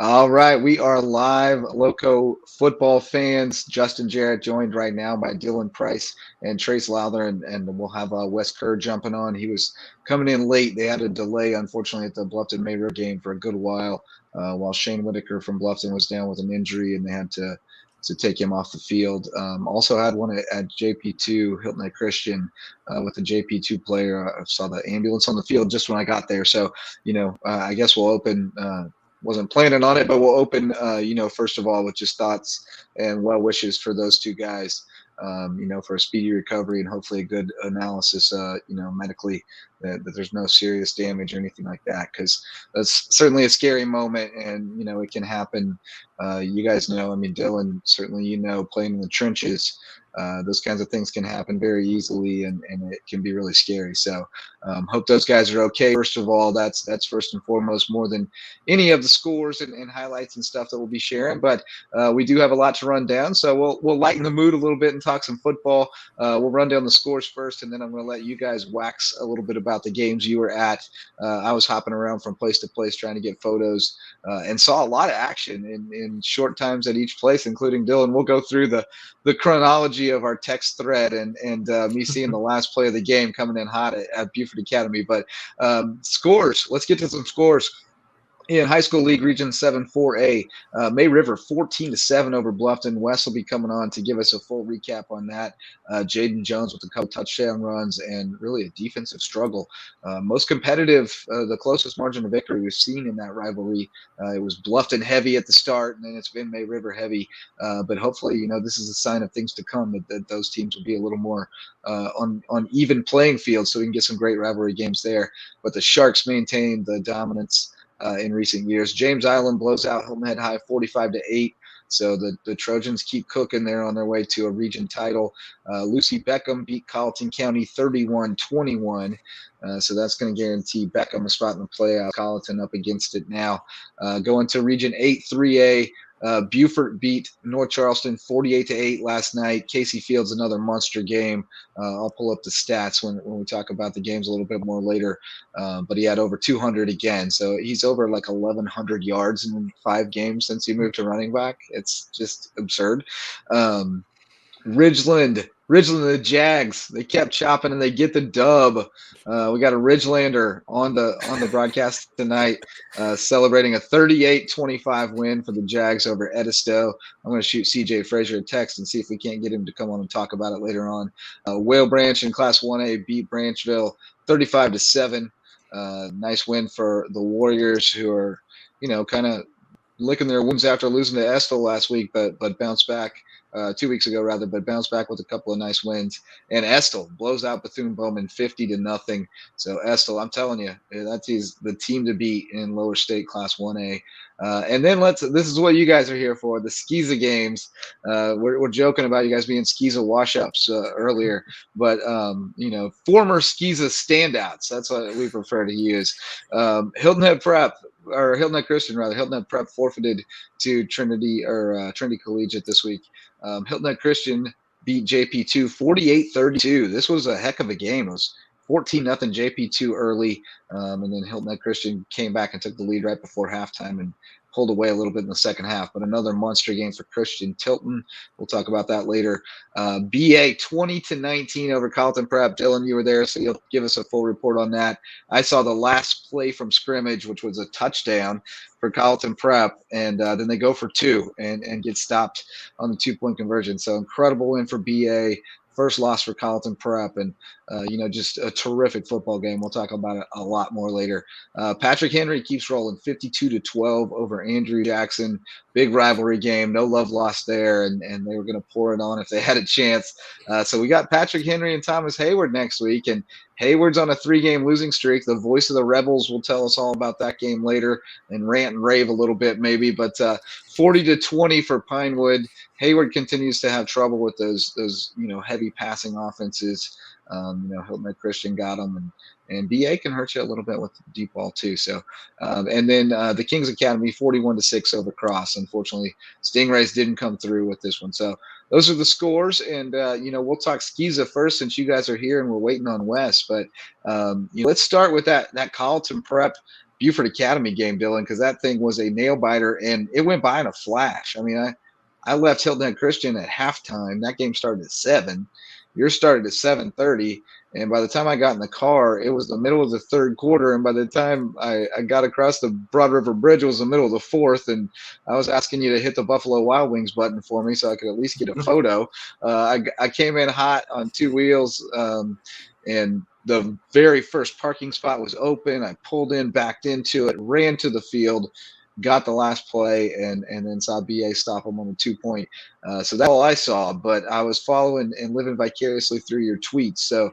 All right, we are live, Lowco football fans. Justin Jarrett joined right now by Dylan Price and Trace Lowther, and we'll have Wes Kerr jumping on. He was coming in late. They had a delay, unfortunately, at the Bluffton May River game for a good while Shane Whitaker from Bluffton was down with an injury, and they had to take him off the field. Also had one at JP2, Hilton Head Christian, with the JP2 player. I saw the ambulance on the field just when I got there. So, I guess we'll open. Wasn't planning on it, but we'll open, first of all, with just thoughts and well wishes for those two guys, for a speedy recovery and hopefully a good analysis, medically, that there's no serious damage or anything like that, because that's certainly a scary moment, and, it can happen. You guys know, I mean, Dylan, certainly, playing in the trenches, those kinds of things can happen very easily, and it can be really scary. So hope those guys are okay. First of all, that's first and foremost, more than any of the scores and highlights and stuff that we'll be sharing. But we do have a lot to run down, so we'll lighten the mood a little bit and talk some football. We'll run down the scores first, and then I'm going to let you guys wax a little bit about the games you were at. I was hopping around from place to place trying to get photos, and saw a lot of action in short times at each place, including Dylan. We'll go through the chronology of our text thread and me seeing the last play of the game coming in hot at Buford Academy. But scores, let's get to some scores. In High School League Region 7 4A, May River 14-7 over Bluffton. Wes will be coming on to give us a full recap on that. Jaden Jones with a couple touchdown runs and really a defensive struggle. Most competitive, the closest margin of victory we've seen in that rivalry. It was Bluffton heavy at the start, and then it's been May River heavy. But hopefully, this is a sign of things to come, that those teams will be a little more on even playing field, so we can get some great rivalry games there. But the Sharks maintain the dominance in recent years. James Island blows out Hilton Head High 45-8. So the Trojans keep cooking there on their way to a region title. Lucy Beckham beat Colleton County 31-21. So that's going to guarantee Beckham a spot in the playoff. Colleton up against it now. Going to Region 8 3A. Beaufort beat North Charleston 48-8 last night. Casey Fields, another monster game. I'll pull up the stats when we talk about the games a little bit more later. But he had over 200 again. So he's over like 1,100 yards in 5 games since he moved to running back. It's just absurd. Ridgeland, the Jags, they kept chopping and they get the dub. We got a Ridgelander on the broadcast tonight, celebrating a 38-25 win for the Jags over Edisto. I'm going to shoot CJ Frazier a text and see if we can't get him to come on and talk about it later on. Whale Branch in Class 1A beat Branchville 35-7. Nice win for the Warriors, who are, kind of licking their wounds after losing to Estill last week, but bounced back. 2 weeks ago, rather, but bounced back with a couple of nice wins. And Estill blows out Bethune-Bowman 50-0. So Estill, I'm telling you, that is the team to beat in Lower State Class 1A. And then this is what you guys are here for, the Skeeza games. We're joking about you guys being Skeeza wash-ups earlier, but, former Skeeza standouts. That's what we prefer to use. Hilton Head Prep forfeited to Trinity Collegiate this week. Hilton Head Christian beat JP2 48-32. This was a heck of a game. It was 14-0 JP2 early, and then Hilton Head Christian came back and took the lead right before halftime and pulled away a little bit in the second half. But another monster game for Christian Tilton. We'll talk about that later. BA 20-19 over Colleton Prep. Dylan, you were there, so you'll give us a full report on that. I saw the last play from scrimmage, which was a touchdown for Colleton Prep, and then they go for 2 and get stopped on the 2-point conversion. So incredible win for BA. First loss for Colleton Prep, and just a terrific football game. We'll talk about it a lot more later. Patrick Henry keeps rolling 52-12 over Andrew Jackson. Big rivalry game, no love lost there, and they were going to pour it on if they had a chance. So we got Patrick Henry and Thomas Hayward next week, and Hayward's on a 3-game losing streak. The voice of the Rebels will tell us all about that game later and rant and rave a little bit maybe, but 40-20 for Pinewood. Hayward continues to have trouble with those heavy passing offenses. Hilton Head Christian got them, and BA can hurt you a little bit with the deep ball too. So, and then the Kings Academy 41-6 over Cross. Unfortunately, Stingrays didn't come through with this one. So those are the scores, and we'll talk Skeeza first since you guys are here and we're waiting on Wes. But let's start with that Colleton Prep Buford Academy game, Dylan, because that thing was a nail biter and it went by in a flash. I mean, I left Hilton Head Christian at halftime. That game started at 7. Yours started at 7:30, and by the time I got in the car, it was the middle of the third quarter. And by the time I got across the Broad River Bridge, it was the middle of the fourth. And I was asking you to hit the Buffalo Wild Wings button for me so I could at least get a photo. I came in hot on 2 wheels, and the very first parking spot was open. I pulled in, backed into it, ran to the field, got the last play, and then saw BA stop him on the 2-point. So that's all I saw, but I was following and living vicariously through your tweets. So,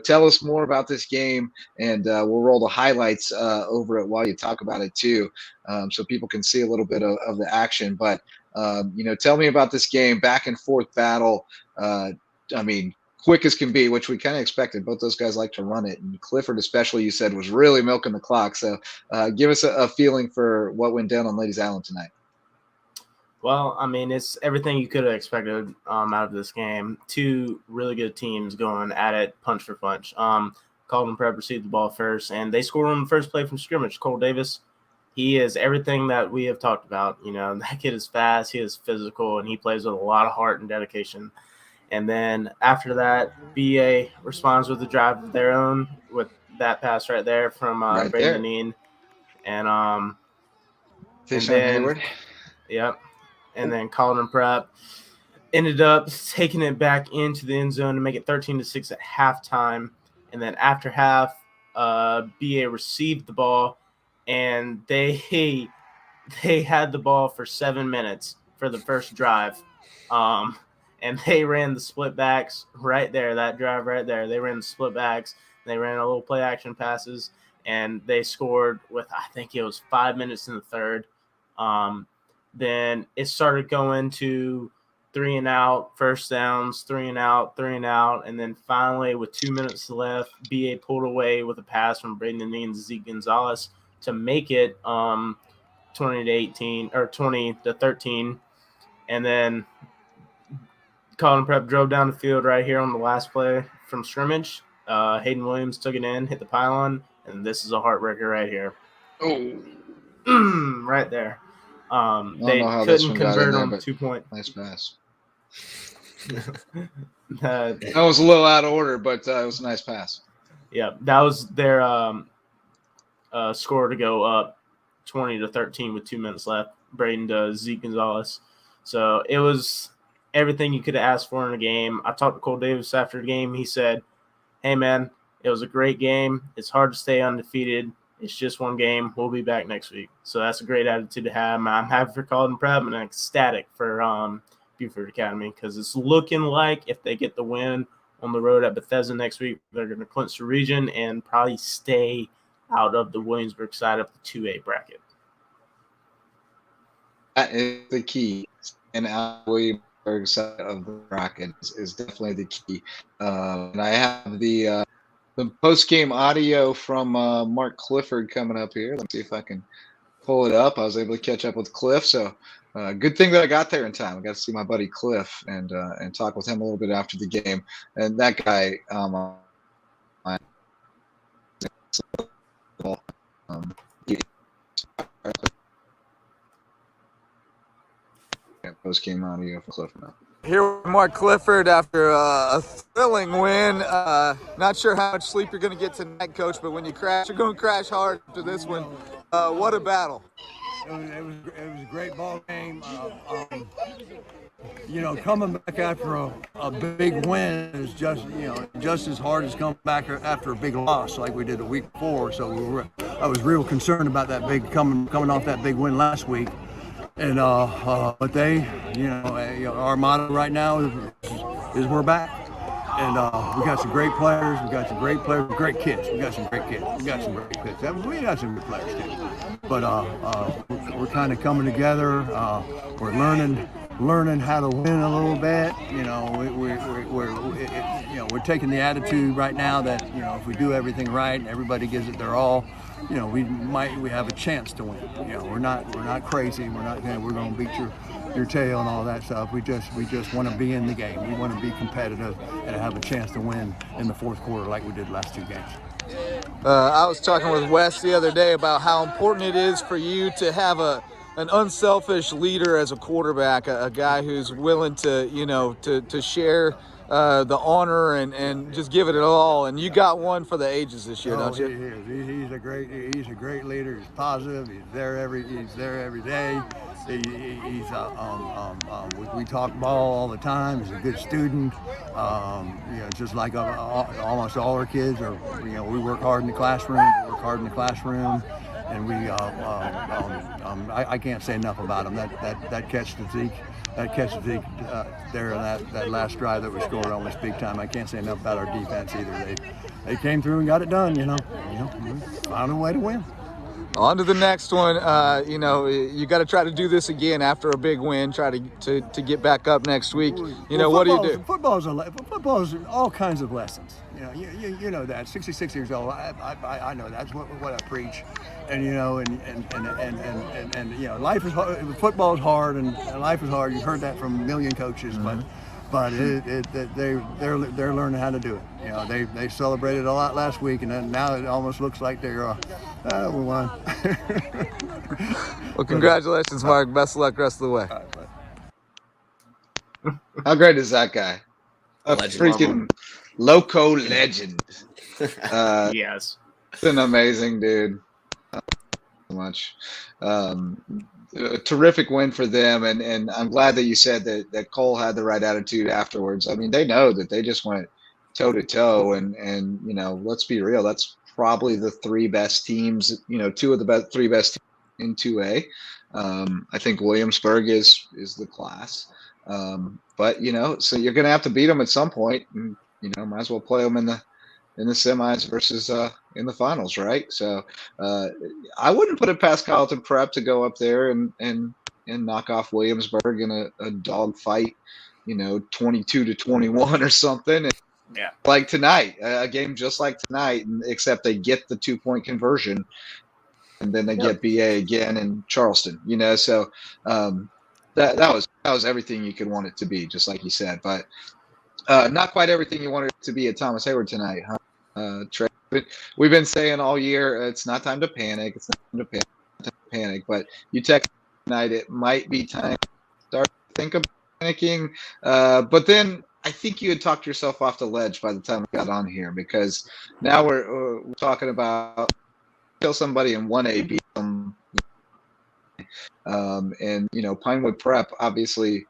tell us more about this game, and we'll roll the highlights over it while you talk about it too, so people can see a little bit of the action. But, tell me about this game, back and forth battle. Quick as can be, which we kind of expected. Both those guys like to run it, and Clifford especially, you said, was really milking the clock. So give us a feeling for what went down on Ladies Island tonight. Well, it's everything you could have expected out of this game. Two really good teams going at it, punch for punch. Colton Prep received the ball first, and they scored on the first play from scrimmage. Cole Davis, he is everything that we have talked about. That kid is fast, he is physical, and he plays with a lot of heart and dedication. And then after that, BA responds with a drive of their own with that pass right there from Brayden Deneen. And Hayward. Yep. And then Colin Prep ended up taking it back into the end zone to make it 13-6 at halftime. And then after half, BA received the ball, and they had the ball for 7 minutes for the first drive. And they ran the split backs right there, that drive right there. They ran the split backs. They ran a little play action passes, and they scored with, I think it was 5 minutes in the third. Then it started going to 3 and out, first downs, 3 and out, 3 and out. And then finally, with 2 minutes left, BA pulled away with a pass from Brayden Deneen and Zeke Gonzalez to make it 20-18 or 20-13. And then Colin Prep drove down the field right here on the last play from scrimmage. Hayden Williams took it in, hit the pylon, and this is a heartbreaker right here. Oh, right there. They couldn't convert on 2-point. Nice pass. That was a little out of order, but it was a nice pass. Yeah, that was their score to go up 20-13 with 2 minutes left. Brayden to Zeke Gonzalez. So it was everything you could have asked for in a game. I talked to Cole Davis after the game. He said, hey, man, it was a great game. It's hard to stay undefeated. It's just one game. We'll be back next week. So that's a great attitude to have. I'm happy for Colton Prep and ecstatic for Buford Academy, because it's looking like if they get the win on the road at Bethesda next week, they're going to clinch the region and probably stay out of the Williamsburg side of the 2A bracket. That is the key. And out Williamsburg side of the bracket is definitely the key. And I have the post-game audio from Mark Clifford coming up here. Let's see if I can pull it up. I was able to catch up with Cliff, so good thing that I got there in time. I got to see my buddy Cliff and talk with him a little bit after the game. And that guy, post-game audio for Cliff now. Here with Mark Clifford after a thrilling win. Not sure how much sleep you're going to get tonight, Coach, but when you crash, you're going to crash hard after this one. What a battle. It was a great ball game. Coming back after a big win is just as hard as coming back after a big loss like we did the week before. So I was real concerned about that coming off that big win last week. And but they, our motto right now is we're back, and we got some great players. Great kids. We got some great kids. We got some good players too. But we're kind of coming together. We're learning how to win a little bit. We're taking the attitude right now that if we do everything right and everybody gives it their all, we have a chance to win. We're not crazy. We're going to beat your tail and all that stuff. We just want to be in the game. We want to be competitive and have a chance to win in the fourth quarter like we did the last two games. I was talking with Wes the other day about how important it is for you to have an unselfish leader as a quarterback, a guy who's willing to, to share the honor and just give it all. And you got one for the ages this year, don't you? He is. He's a great leader. He's positive. He's there every day. We talk ball all the time. He's a good student. Just like almost all our kids are. We work hard in the classroom. And I can't say enough about him. That catch to Zeke. There in that last drive that we scored almost big time. I can't say enough about our defense either. They came through and got it done. Found a way to win. On to the next one. You got to try to do this again after a big win. Try to get back up next week. What do you do? Football's all kinds of lessons. You know that. 66 years old. I know that's what I preach. And life is hard. Football is hard, and life is hard. You've heard that from a million coaches, but they're learning how to do it. They celebrated a lot last week, and then now it almost looks like we won. Well, congratulations, Mark. Best of luck rest of the way. How great is that guy? A freaking Lowco legend. Yes. It's an amazing dude. So much. A terrific win for them, and I'm glad that you said that Cole had the right attitude afterwards. I mean, they know that they just went toe to toe, and let's be real, that's probably the three best teams. Two of the three best teams in 2A. I think Williamsburg is the class, but so you're gonna have to beat them at some point, and might as well play them in the semis versus in the finals, right? So I wouldn't put it past Carleton Prep to go up there and knock off Williamsburg in a dog fight, 22-21 or something. And yeah, like tonight, a game just like tonight, except they get the 2-point conversion, and then they get BA again in Charleston. So that was everything you could want it to be, just like you said, but not quite everything you wanted it to be at Thomas Hayward tonight, huh? Trey, we've been saying all year it's not time to panic. It's not time to panic, but you text tonight. It might be time to start to think about panicking. But then I think you had talked yourself off the ledge by the time we got on here, because now we're talking about kill somebody in 1A, beat them, and Pinewood Prep obviously.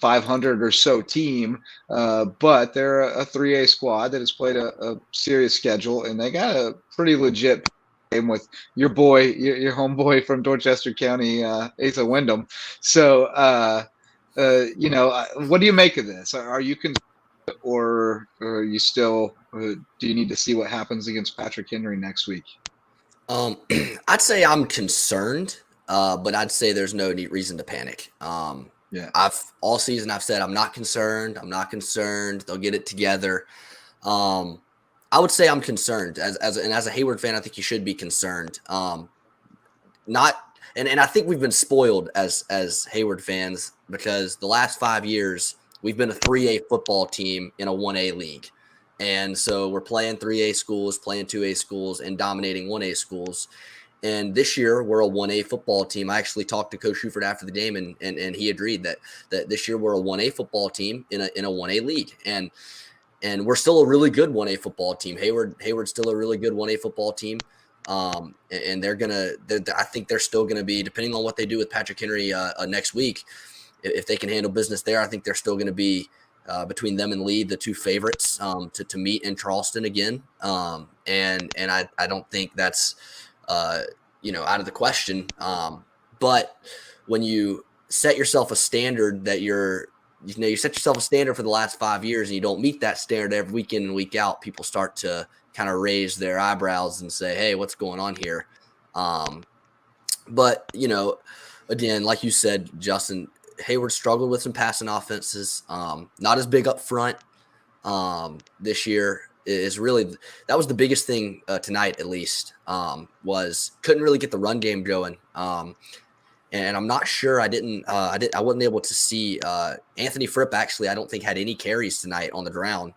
500 or so team, but they're a 3A squad that has played a serious schedule, and they got a pretty legit game with your boy, your homeboy from Dorchester County, Asa Wyndham. So, what do you make of this? Are you concerned, or are you still? Do you need to see what happens against Patrick Henry next week? I'd say I'm concerned, but I'd say there's no reason to panic. Yeah, all season I've said I'm not concerned. They'll get it together. I would say I'm concerned as a Hayward fan. I think you should be concerned. And I think we've been spoiled as Hayward fans, because the last 5 years we've been a 3A football team in a 1A league, and so we're playing 3A schools, playing 2A schools, and dominating 1A schools. And this year we're a 1A football team. I actually talked to Coach Shuford after the game, and he agreed that this year we're a 1A football team in a 1A league, and we're still a really good 1A football team. Hayward's still a really good 1A football team, and I think they're still gonna be, depending on what they do with Patrick Henry next week, if they can handle business there, I think they're still gonna be between them and Lee the two favorites to meet in Charleston again, and I don't think that's out of the question. But when you set yourself a standard that you set yourself a standard for the last 5 years and you don't meet that standard every week in and week out, people start to kind of raise their eyebrows and say, hey, what's going on here? But, again, like you said, Justin, Hayward struggled with some passing offenses, not as big up front this year. That was the biggest thing tonight, at least, was couldn't really get the run game going. And I'm not sure I wasn't able to see Anthony Fripp. Actually, I don't think had any carries tonight on the ground,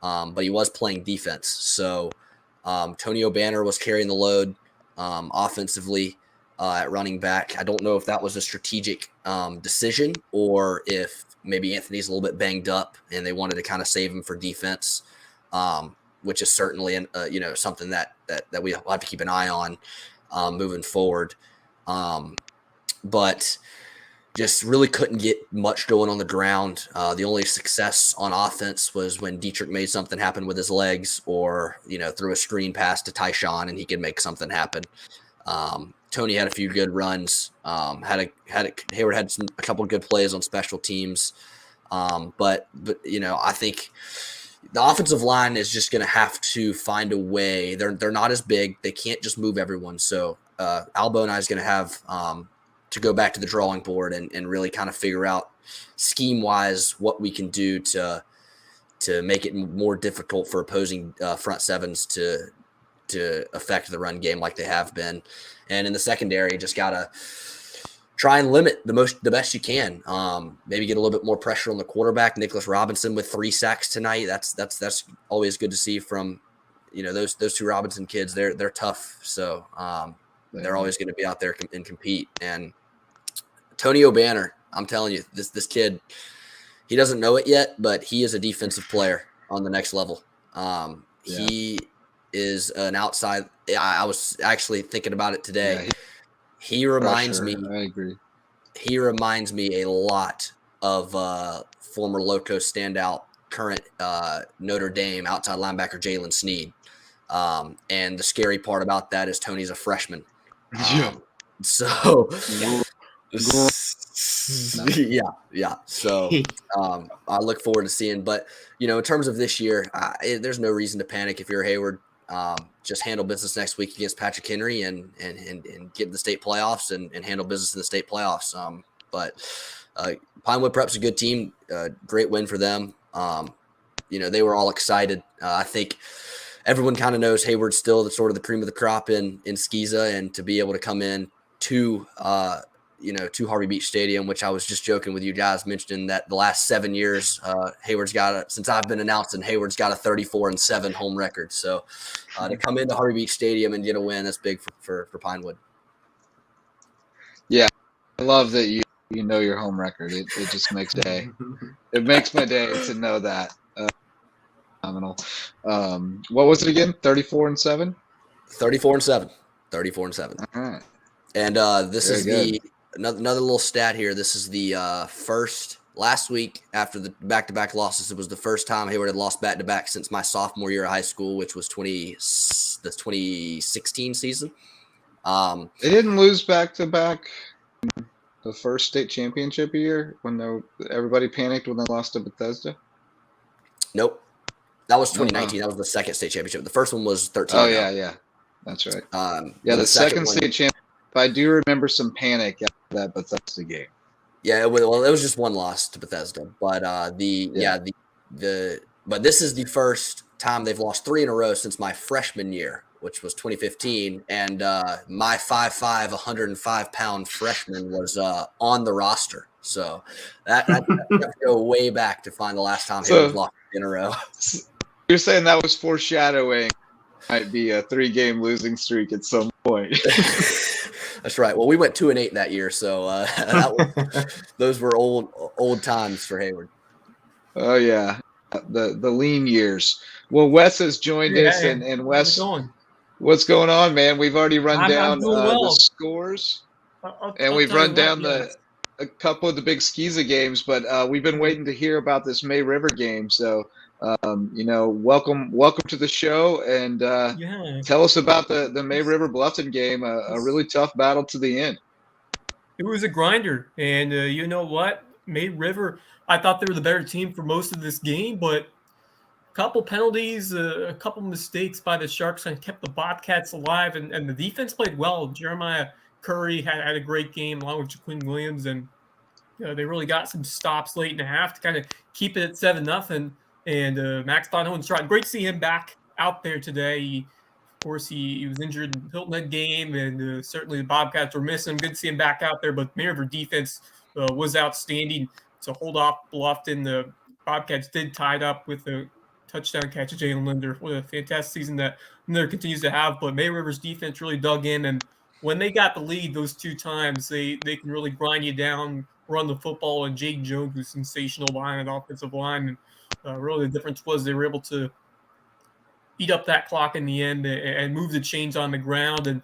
but he was playing defense. So Tony O'Banner was carrying the load offensively at running back. I don't know if that was a strategic decision or if maybe Anthony's a little bit banged up and they wanted to kind of save him for defense, which is certainly something that we have to keep an eye on moving forward. But just really couldn't get much going on the ground. The only success on offense was when Dietrich made something happen with his legs or, threw a screen pass to Tyshawn and he could make something happen. Tony had a few good runs. Hayward had a couple of good plays on special teams. But I think the offensive line is just going to have to find a way. They're not as big. They can't just move everyone. So Albo and I is going to have to go back to the drawing board and really kind of figure out scheme-wise what we can do to make it more difficult for opposing front sevens to affect the run game like they have been. And in the secondary, just got to try and limit the best you can. Maybe get a little bit more pressure on the quarterback. Nicholas Robinson with 3 sacks tonight. That's always good to see from, those 2 Robinson kids. They're tough. So they're always going to be out there and compete. And Tony O'Banner, I'm telling you, this kid, he doesn't know it yet, but he is a defensive player on the next level. He is an outside. I was actually thinking about it today. Yeah, he reminds me. I agree. He reminds me a lot of former Lowco standout, current Notre Dame outside linebacker Jalen Sneed. And the scary part about that is Tony's a freshman. So yeah. So I look forward to seeing. But in terms of this year, there's no reason to panic if you're Hayward. Just handle business next week against Patrick Henry and get in the state playoffs and handle business in the state playoffs. But Pinewood Prep's a good team. Great win for them. They were all excited. I think everyone kind of knows Hayward's still the cream of the crop in Skeeza, and to be able to come in to Harvey Beach Stadium, which I was just joking with you guys, mentioning that the last 7 years, Hayward's since I've been announcing, Hayward's got a 34-7 home record. So to come into Harvey Beach Stadium and get a win, that's big for Pinewood. Yeah, I love that you know your home record. It just makes day. It makes my day to know that. Phenomenal. What was it again? 34-7. 34-7. 34-7. All right. And this Very is good. Another little stat here. This is the first last week after the back-to-back losses. It was the first time Hayward had lost back-to-back since my sophomore year of high school, which was the 2016 season. They didn't lose back-to-back the first state championship year when everybody panicked when they lost to Bethesda. Nope. That was 2019. That was the second state championship. The first one was 13. Oh, yeah. That's right. The second state championship. I do remember some panic after that Bethesda game. Yeah, it was just one loss to Bethesda, but but this is the first time they've lost 3 in a row since my freshman year, which was 2015, and my 5'5", 105-pound freshman was on the roster. So that you have to go way back to find the last time he was lost in a row. You're saying that was foreshadowing might be a 3-game losing streak at some point. That's right. Well, we went 2-8 that year, so those were old times for Hayward. Oh yeah, the lean years. Well, Wes has joined us, and Wes, what's going on, man? We've already run down the scores, and we've run down a couple of the big Skeeza games, but we've been waiting to hear about this May River game. So, welcome to the show, and tell us about the May River Bluffton game. A really tough battle to the end. It was a grinder, and you know what? May River, I thought they were the better team for most of this game, but a couple penalties, a couple mistakes by the Sharks and kept the Bobcats alive, and the defense played well. Jeremiah Curry had a great game along with Jaquin Williams, and they really got some stops late in the half to kind of keep it at 7-0. And Max Von Hohenstraten, great to see him back out there today. Of course, he was injured in the Hilton Head game, and certainly the Bobcats were missing him. Good to see him back out there, but May River defense was outstanding to hold off Bluffton. The Bobcats did tie it up with a touchdown catch of Jalen Linder. What a fantastic season that Linder continues to have. But May River's defense really dug in, and when they got the lead those 2 times, they can really grind you down, run the football, and Jaden Jones was sensational behind an offensive line. And really the difference was they were able to eat up that clock in the end and move the chains on the ground. And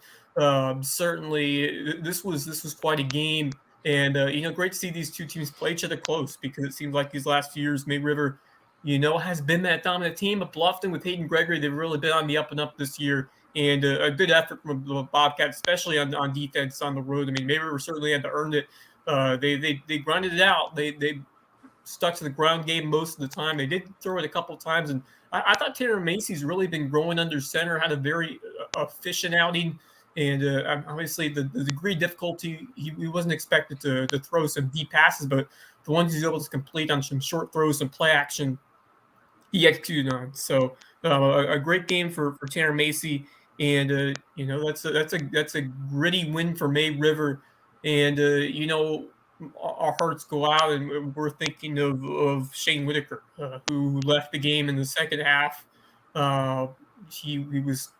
certainly this was quite a game. And, great to see these 2 teams play each other close, because it seems like these last few years, May River, has been that dominant team. But Bluffton with Hayden Gregory, they've really been on the up and up this year. And a good effort from the Bobcats, especially on defense on the road. I mean, May River certainly had to earn it. They grinded it out. They stuck to the ground game most of the time. They did throw it a couple of times, and I thought Tanner Macy's really been growing under center, had a very efficient outing, and obviously the degree of difficulty, he wasn't expected to throw some deep passes, but the ones he's able to complete on some short throws, some play action, he executed on. So a great game for Tanner Macy, and that's a gritty win for May River, and our hearts go out, and we're thinking of Shane Whitaker, who left the game in the second half. He was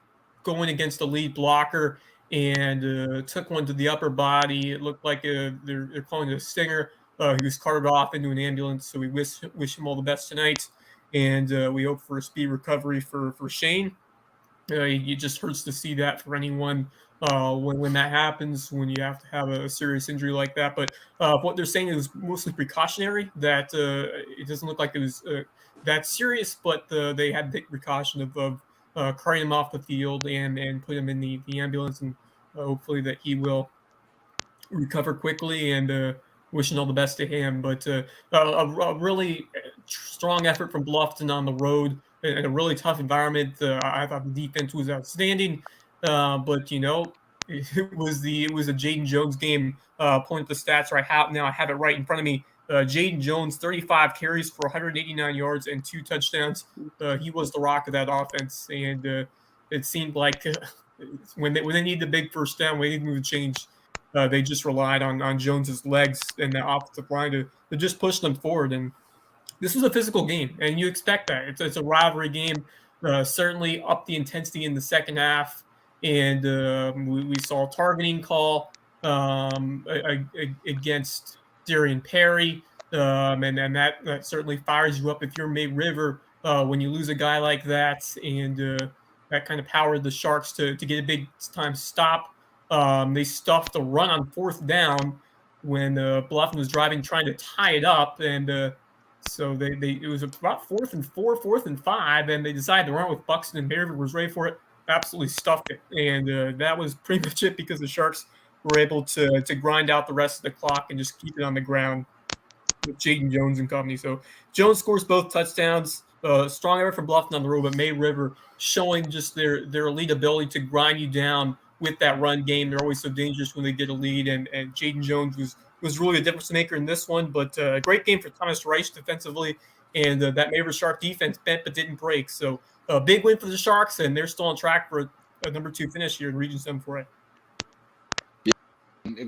going against the lead blocker and took one to the upper body. It looked like they're calling it a stinger. He was carted off into an ambulance, so we wish him all the best tonight, and we hope for a speedy recovery for Shane. It just hurts to see that for anyone when that happens, when you have to have a serious injury like that. But what they're saying is mostly precautionary, that it doesn't look like it was that serious, but they had the precaution of carrying him off the field and put him in the ambulance, and hopefully that he will recover quickly, and wishing all the best to him. But a really strong effort from Bluffton on the road in a really tough environment. I thought the defense was outstanding, but it was a Jaden Jones game. Pulling up the stats right now, I have it right in front of me. Jaden Jones, 35 carries for 189 yards and 2 touchdowns. He was the rock of that offense, and it seemed like when they need the big first down, when they need to move the change, they just relied on Jones's legs and the offensive line to just push them forward. And this was a physical game, and you expect that. It's a rivalry game. Certainly up the intensity in the second half, and we saw a targeting call against Darian Perry, and that certainly fires you up if you're May River when you lose a guy like that, and that kind of powered the Sharks to get a big time stop. They stuffed a run on 4th down when Bluffton was driving, trying to tie it up, and so it was about 4th and 4, 4th and 5, and they decided to run with Buxton, and May River was ready for it. Absolutely stuffed it, and that was pretty much it, because the Sharks were able to grind out the rest of the clock and just keep it on the ground with Jaden Jones and company. So Jones scores both touchdowns. Strong effort from Bluffton on the road, but May River showing just their elite ability to grind you down with that run game. They're always so dangerous when they get a lead, and Jaden Jones was really a difference maker in this one. But a great game for Thomas Reich defensively, and that May River Shark defense bent but didn't break. So a big win for the Sharks, and they're still on track for a number 2 finish here in Region 7-4A.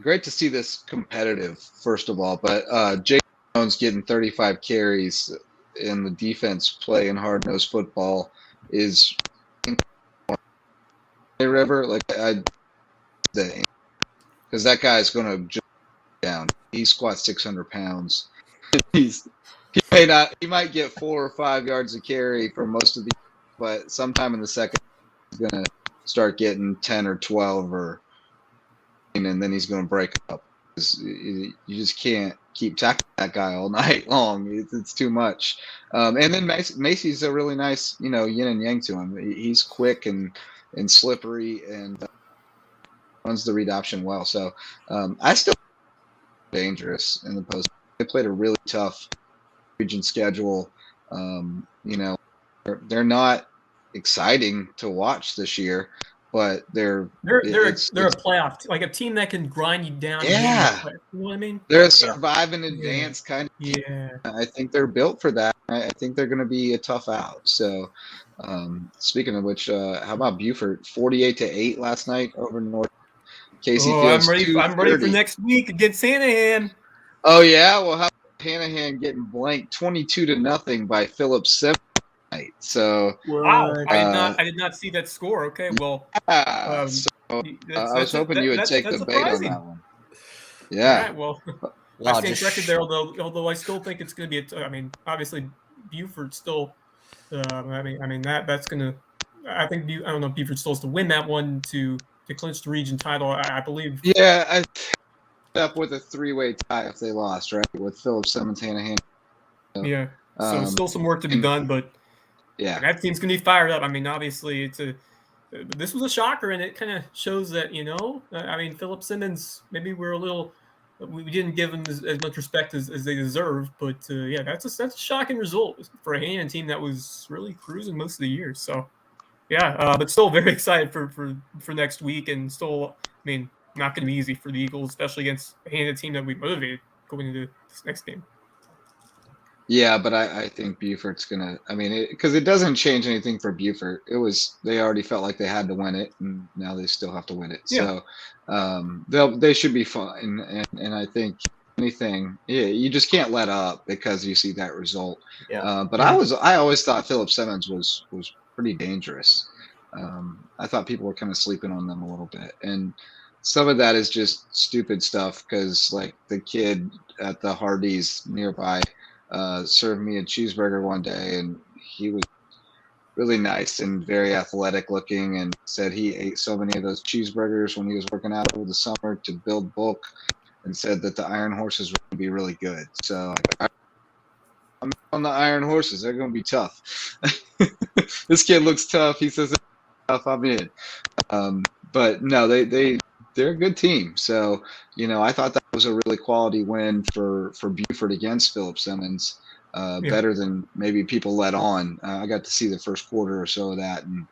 Great to see this competitive, first of all, but Jake Jones getting 35 carries in the defense playing hard-nosed football is River, because that guy's going to jump down. He squats 600 pounds. He might get 4 or 5 yards of carry for most of the, but sometime in the second he's going to start getting 10 or 12 and then he's going to break up. You just can't keep tackling that guy all night long. It's too much. And then Macy's a really nice, yin and yang to him. He's quick and slippery and runs the read option well. So I still dangerous in the post. They played a really tough region schedule. They're not exciting to watch this year, but they're a playoff, like a team that can grind you down. Yeah, you know what I mean. They're a survive and advance kind of team. Yeah, I think they're built for that. I think they're going to be a tough out. So, speaking of which, how about Beaufort? 48-8 last night over North Casey Fields. I'm ready for next week against Hanahan. Oh yeah, well, how about Hanahan getting blanked 22-0 by Phillips 7 night. So Wow, What? I did not see that score. Okay, well, so I was that's hoping you would take that's the bait on surprising. that one. All Yeah. right, well, I Wow, stand corrected just there. Although I still think it's going to be. I mean, obviously, Buford still. I mean that's going to. I think I don't know if Buford still has to win that one to clinch the region title. I believe. Yeah, I up with a 3-way tie if they lost, right? With Philip Simmons, Hanahan. Yeah. So still some work to be and- done, but Yeah. that team's going to be fired up. I mean, obviously, this was a shocker, and it kind of shows that I mean, Philip Simmons. Maybe we didn't give him as much respect as they deserve, but yeah, that's a shocking result for a Hanahan team that was really cruising most of the year. So yeah, but still very excited for next week, and still, I mean, not going to be easy for the Eagles, especially against a Hanahan team that we motivated going into this next game. Yeah, but I think Buford's gonna. I mean, because it doesn't change anything for Buford. They already felt like they had to win it, and now they still have to win it. Yeah. So they should be fine. And I think anything, yeah, you just can't let up because you see that result. Yeah. But I always thought Philip Simmons was pretty dangerous. I thought people were kind of sleeping on them a little bit, and some of that is just stupid stuff because like the kid at the Hardee's nearby served me a cheeseburger one day, and he was really nice and very athletic looking, and said he ate so many of those cheeseburgers when he was working out over the summer to build bulk, and said that the Iron Horses were going to be really good. So I'm on the Iron Horses. They're going to be tough. This kid looks tough. He says tough. I'm in. But no, they're a good team. So, I thought that was a really quality win for Buford against Philip Simmons, better than maybe people let on. I got to see the first quarter or so of that, and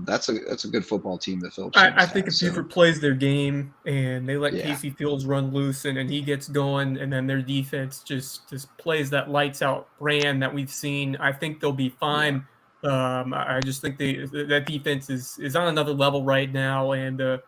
that's a good football team that Philip Simmons I think has, if Buford plays their game and they let Yeah. Casey Fields run loose and he gets going, and then their defense just plays that lights out brand that we've seen, I think they'll be fine. I just think that defense is on another level right now, and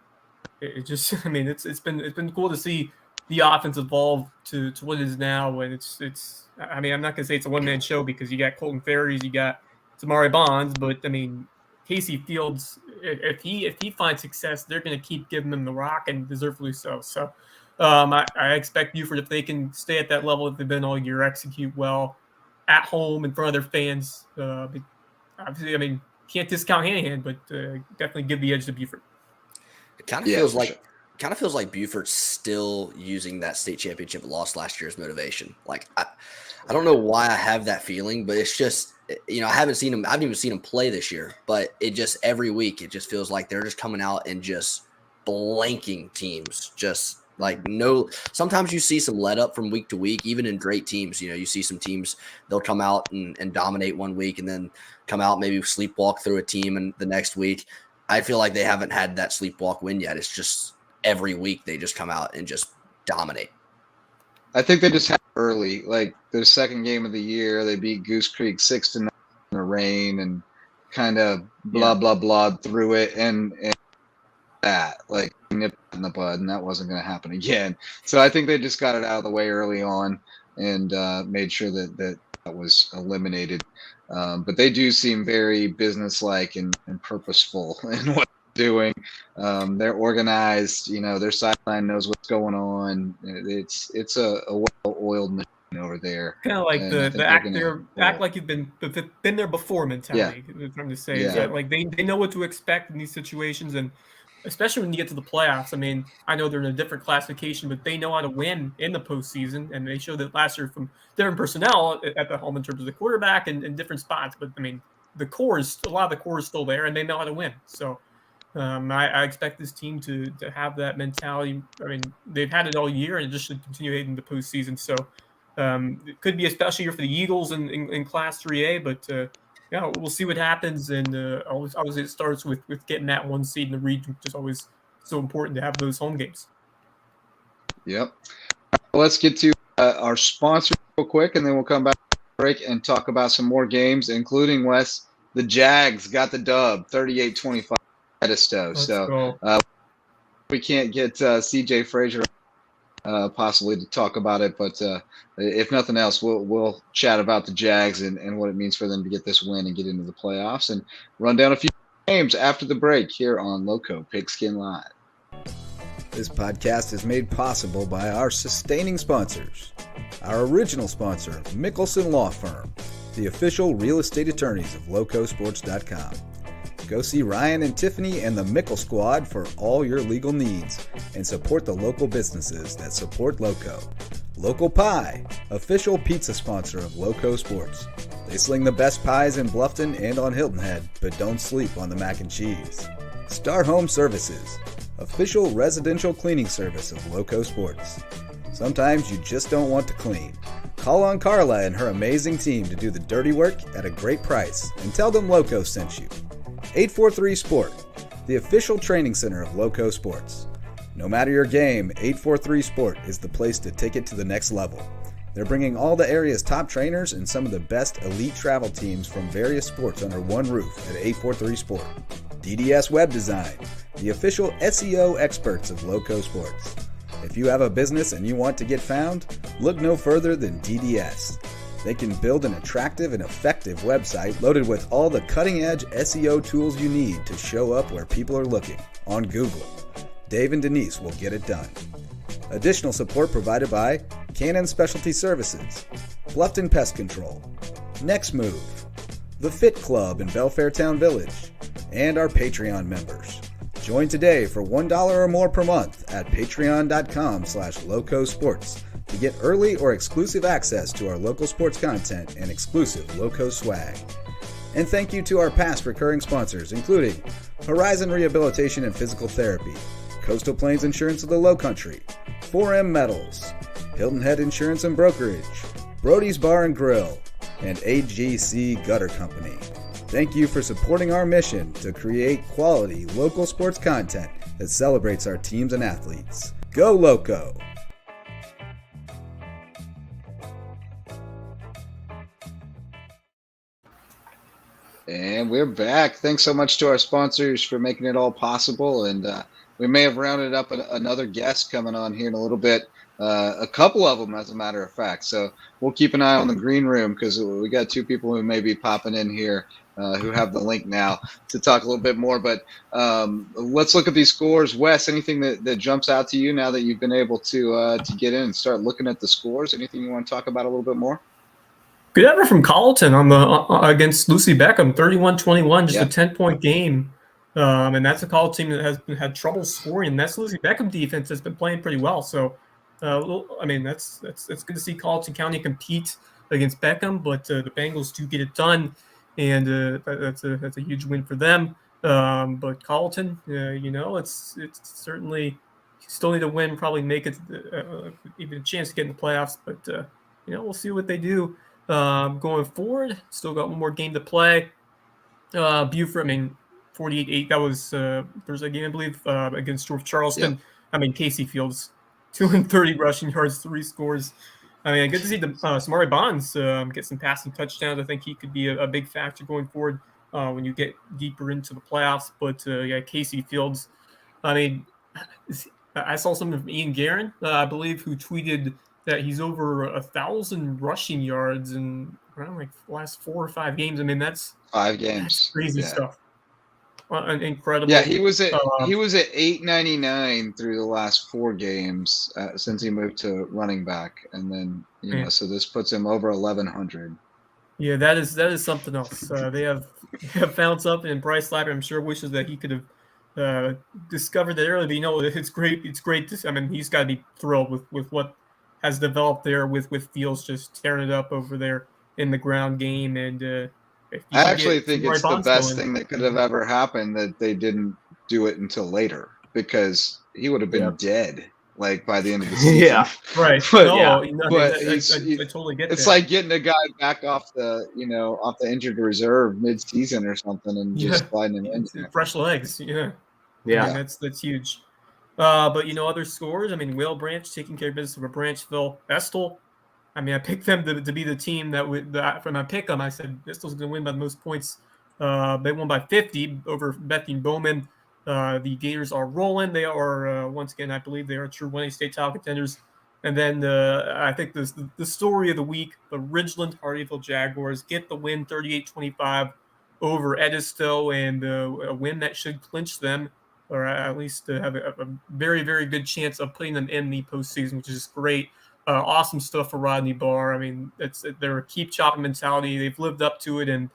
it just, I mean, it's been cool to see the offense evolve to what it is now, and it's. I mean, I'm not gonna say it's a one-man show because you got Colton Ferries, you got Tamari Bonds, but I mean, Casey Fields, if he finds success, they're gonna keep giving him the rock, and deservedly so. So, I expect Buford, if they can stay at that level that they've been all year, execute well at home in front of their fans. Obviously, I mean, can't discount Hanahan, but definitely give the edge to Buford. It kind of feels like Buford's still using that state championship loss last year as motivation. Like I don't know why I have that feeling, but it's just I haven't even seen him play this year, but it just every week it just feels like they're just coming out and just blanking teams. Just like sometimes you see some let up from week to week, even in great teams. You see some teams, they'll come out and dominate one week and then come out, maybe sleepwalk through a team and the next week. I feel like they haven't had that sleepwalk win yet. It's just every week they just come out and just dominate. I think they just had early, like their second game of the year, they beat Goose Creek 6-9 in the rain and kind of blah through it, and that like nipped in the bud, and that wasn't going to happen again. So I think they just got it out of the way early on and made sure that was eliminated. But they do seem very businesslike and purposeful in what they're doing. They're organized. Their sideline knows what's going on. It's a well-oiled machine over there. Kind of like the act like you've been there before mentality. Yeah. I'm trying to say is that like they know what to expect in these situations, and especially when you get to the playoffs. I mean, I know they're in a different classification, but they know how to win in the postseason, and they showed that last year from different personnel at the home in terms of the quarterback and different spots. But I mean, a lot of the core is still there, and they know how to win. So I expect this team to have that mentality. I mean, they've had it all year, and it just should continue in the postseason. So it could be a special year for the Eagles in Class 3A, but we'll see what happens. And obviously, it starts with getting that one seed in the region, which is always so important to have those home games. Yep. Let's get to our sponsor real quick, and then we'll come back to the break and talk about some more games, including Wes. The Jags got the dub, 38-25 Edisto. So we can't get CJ Frazier possibly to talk about it. But if nothing else, we'll chat about the Jags and what it means for them to get this win and get into the playoffs, and run down a few games after the break here on Lowco Pigskin Live. This podcast is made possible by our sustaining sponsors. Our original sponsor, Mickelson Law Firm, the official real estate attorneys of LowcoSports.com. Go see Ryan and Tiffany and the Mickle Squad for all your legal needs and support the local businesses that support Lowco. Local Pie, official pizza sponsor of Lowco Sports. They sling the best pies in Bluffton and on Hilton Head, but don't sleep on the mac and cheese. Star Home Services, official residential cleaning service of Lowco Sports. Sometimes you just don't want to clean. Call on Carla and her amazing team to do the dirty work at a great price and tell them Lowco sent you. 843 Sport, the official training center of Lowco Sports. No matter your game, 843 Sport is the place to take it to the next level. They're bringing all the area's top trainers and some of the best elite travel teams from various sports under one roof at 843 Sport. DDS Web Design, the official SEO experts of Lowco Sports. If you have a business and you want to get found, look no further than DDS. They can build an attractive and effective website loaded with all the cutting-edge SEO tools you need to show up where people are looking, on Google. Dave and Denise will get it done. Additional support provided by Cannon Specialty Services, Bluffton Pest Control, Next Move, The Fit Club in Belfair Town Village, and our Patreon members. Join today for $1 or more per month at patreon.com/LowcoSports to get early or exclusive access to our local sports content and exclusive Lowco swag. And thank you to our past recurring sponsors, including Horizon Rehabilitation and Physical Therapy, Coastal Plains Insurance of the Lowcountry, 4M Metals, Hilton Head Insurance and Brokerage, Brody's Bar and Grill, and AGC Gutter Company. Thank you for supporting our mission to create quality local sports content that celebrates our teams and athletes. Go Lowco! And we're back. Thanks so much to our sponsors for making it all possible. And we may have rounded up another guest coming on here in a little bit. A couple of them, as a matter of fact. So we'll keep an eye on the green room because we got two people who may be popping in here who have the link now to talk a little bit more. But let's look at these scores. Wes, anything that jumps out to you now that you've been able to get in and start looking at the scores? Anything you want to talk about a little bit more? Good effort from Colleton on the against Lucy Beckham, 31-21, just a 10-point game. And that's a college team that has had trouble scoring. And that's Lucy Beckham defense that's been playing pretty well. So, I mean, it's good to see Colleton County compete against Beckham, but the Bengals do get it done, and that's a huge win for them. But Colleton, it's certainly still need to win, probably make it even a chance to get in the playoffs. But we'll see what they do. Going forward, still got one more game to play. Beaufort, 48-8. That was Thursday game, I believe, against George Charleston. Yep. Casey Fields, 230 rushing yards, 3 scores. Good to see the Samari Bonds get some passing touchdowns. I think he could be a big factor going forward when you get deeper into the playoffs. But Casey Fields. I saw something from Ian Guerin, I believe, who tweeted that he's over 1,000 rushing yards in around the last 4 or 5 games. That's 5 games. That's crazy stuff. Incredible. Yeah, he was at 899 through the last 4 games since he moved to running back, and then so this puts him over 1,100. Yeah, that is something else. They have found something, and Bryce Ladder, I'm sure, wishes that he could have discovered that early. But it's great. It's great. He's got to be thrilled with what has developed there with Fields just tearing it up over there in the ground game. And I actually think it's the best thing that could have ever happened that they didn't do it until later, because he would have been dead by the end of the season. Yeah, right. But, I totally get it's like getting a guy back off the injured reserve mid-season or something and just sliding him in. Fresh legs. Yeah. That's huge. But other scores. Whale Branch taking care of business over Branchville. Estill. I picked them to be the team that would. From my pick 'em, I said Estill's going to win by the most points. They won by 50 over Bethune Bowman. The Gators are rolling. They are once again, I believe, they are true 1A state title contenders. And then I think the story of the week, the Ridgeland Hardyville Jaguars get the win 38-25 over Edisto, and a win that should clinch them, or at least have a very, very good chance of putting them in the postseason, which is great. Awesome stuff for Rodney Barr. I mean, they're a keep chopping mentality. They've lived up to it, and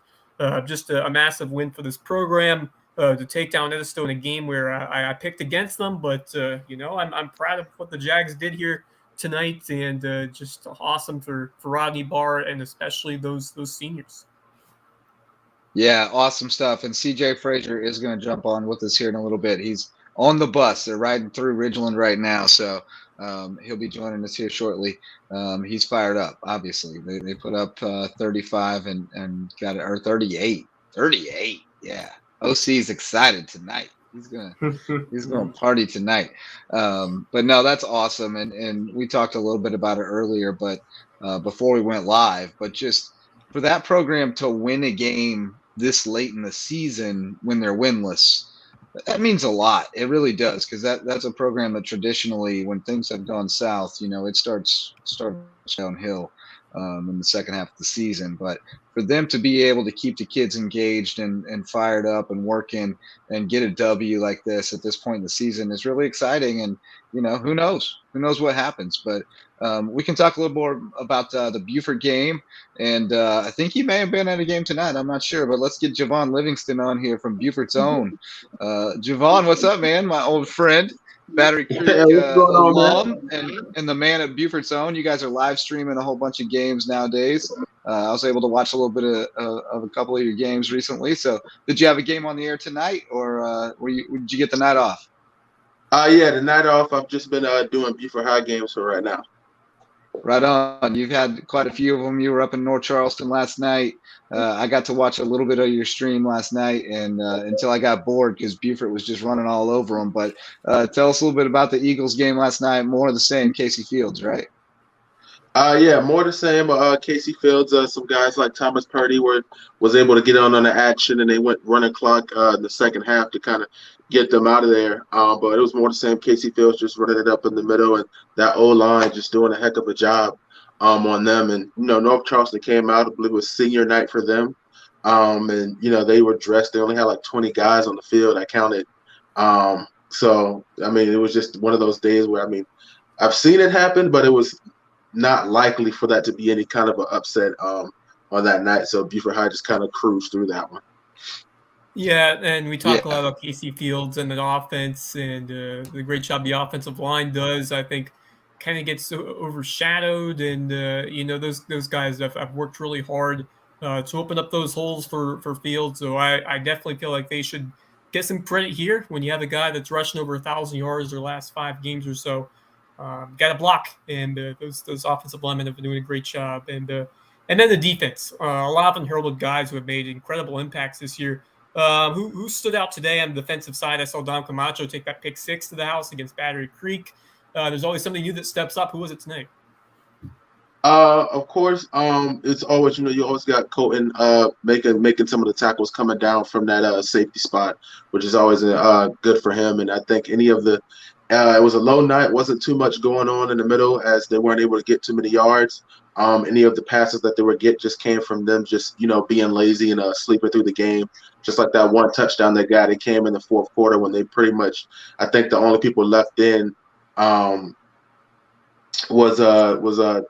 just a massive win for this program to take down Edisto in a game where I picked against them. But, I'm proud of what the Jags did here tonight, and just awesome for Rodney Barr and especially those seniors. Yeah, awesome stuff. And CJ Frazier is going to jump on with us here in a little bit. He's on the bus. They're riding through Ridgeland right now, so he'll be joining us here shortly. He's fired up, obviously. They put up 35 and got it, or 38. 38, yeah. OC's excited tonight. He's gonna party tonight. But no, that's awesome. And we talked a little bit about it earlier, but before we went live. But just for that program to win a game this late in the season when they're winless, that means a lot. It really does, because that's a program that traditionally, when things have gone south, it starts downhill in the second half of the season. But for them to be able to keep the kids engaged and fired up and working and get a W like this at this point in the season is really exciting. And who knows what happens. But we can talk a little more about the Buford game. And I think he may have been at a game tonight. I'm not sure. But let's get Javon Livingston on here from Buford's Own. Javon, what's up, man? My old friend, Battery Creek alum, and the man at Buford's Own. You guys are live streaming a whole bunch of games nowadays. I was able to watch a little bit of a couple of your games recently. So did you have a game on the air tonight, or did you get the night off? Yeah, the night off. I've just been doing Buford High games for right now. Right on. You've had quite a few of them. You were up in North Charleston last night. I got to watch a little bit of your stream last night, and until I got bored because Buford was just running all over them. But tell us a little bit about the Eagles game last night. More of the same, Casey Fields, right? Yeah, more the same. Casey Fields, some guys like Thomas Purdy was able to get on the action, and they went running clock in the second half to kind of get them out of there. But it was more the same. Casey Fields just running it up in the middle, and that O-line just doing a heck of a job on them. And, North Charleston came out. I believe it was senior night for them. And, they were dressed. They only had like 20 guys on the field, I counted. So, I mean, it was just one of those days where, I've seen it happen, but it was not likely for that to be any kind of an upset on that night. So Buford High just kind of cruised through that one. Yeah, and we talk a lot about Casey Fields and the offense and the great job the offensive line does. I think kind of gets overshadowed, and those guys have worked really hard to open up those holes for Fields. So I definitely feel like they should get some credit here when you have a guy that's rushing over 1,000 yards their last 5 games or so. Got to block, and those offensive linemen have been doing a great job. And then the defense, a lot of unheralded guys who have made incredible impacts this year. Who stood out today on the defensive side? I saw Dom Camacho take that pick 6 to the house against Battery Creek. There's always somebody new that steps up. Who was it tonight? Of course, it's always, you always got Colton making some of the tackles coming down from that safety spot, which is always good for him. And I think any of the it was a low night, wasn't too much going on in the middle as they weren't able to get too many yards. Any of the passes that they would get just came from them just, being lazy and sleeping through the game. Just like that one touchdown they got, it came in the fourth quarter when they pretty much, I think the only people left in was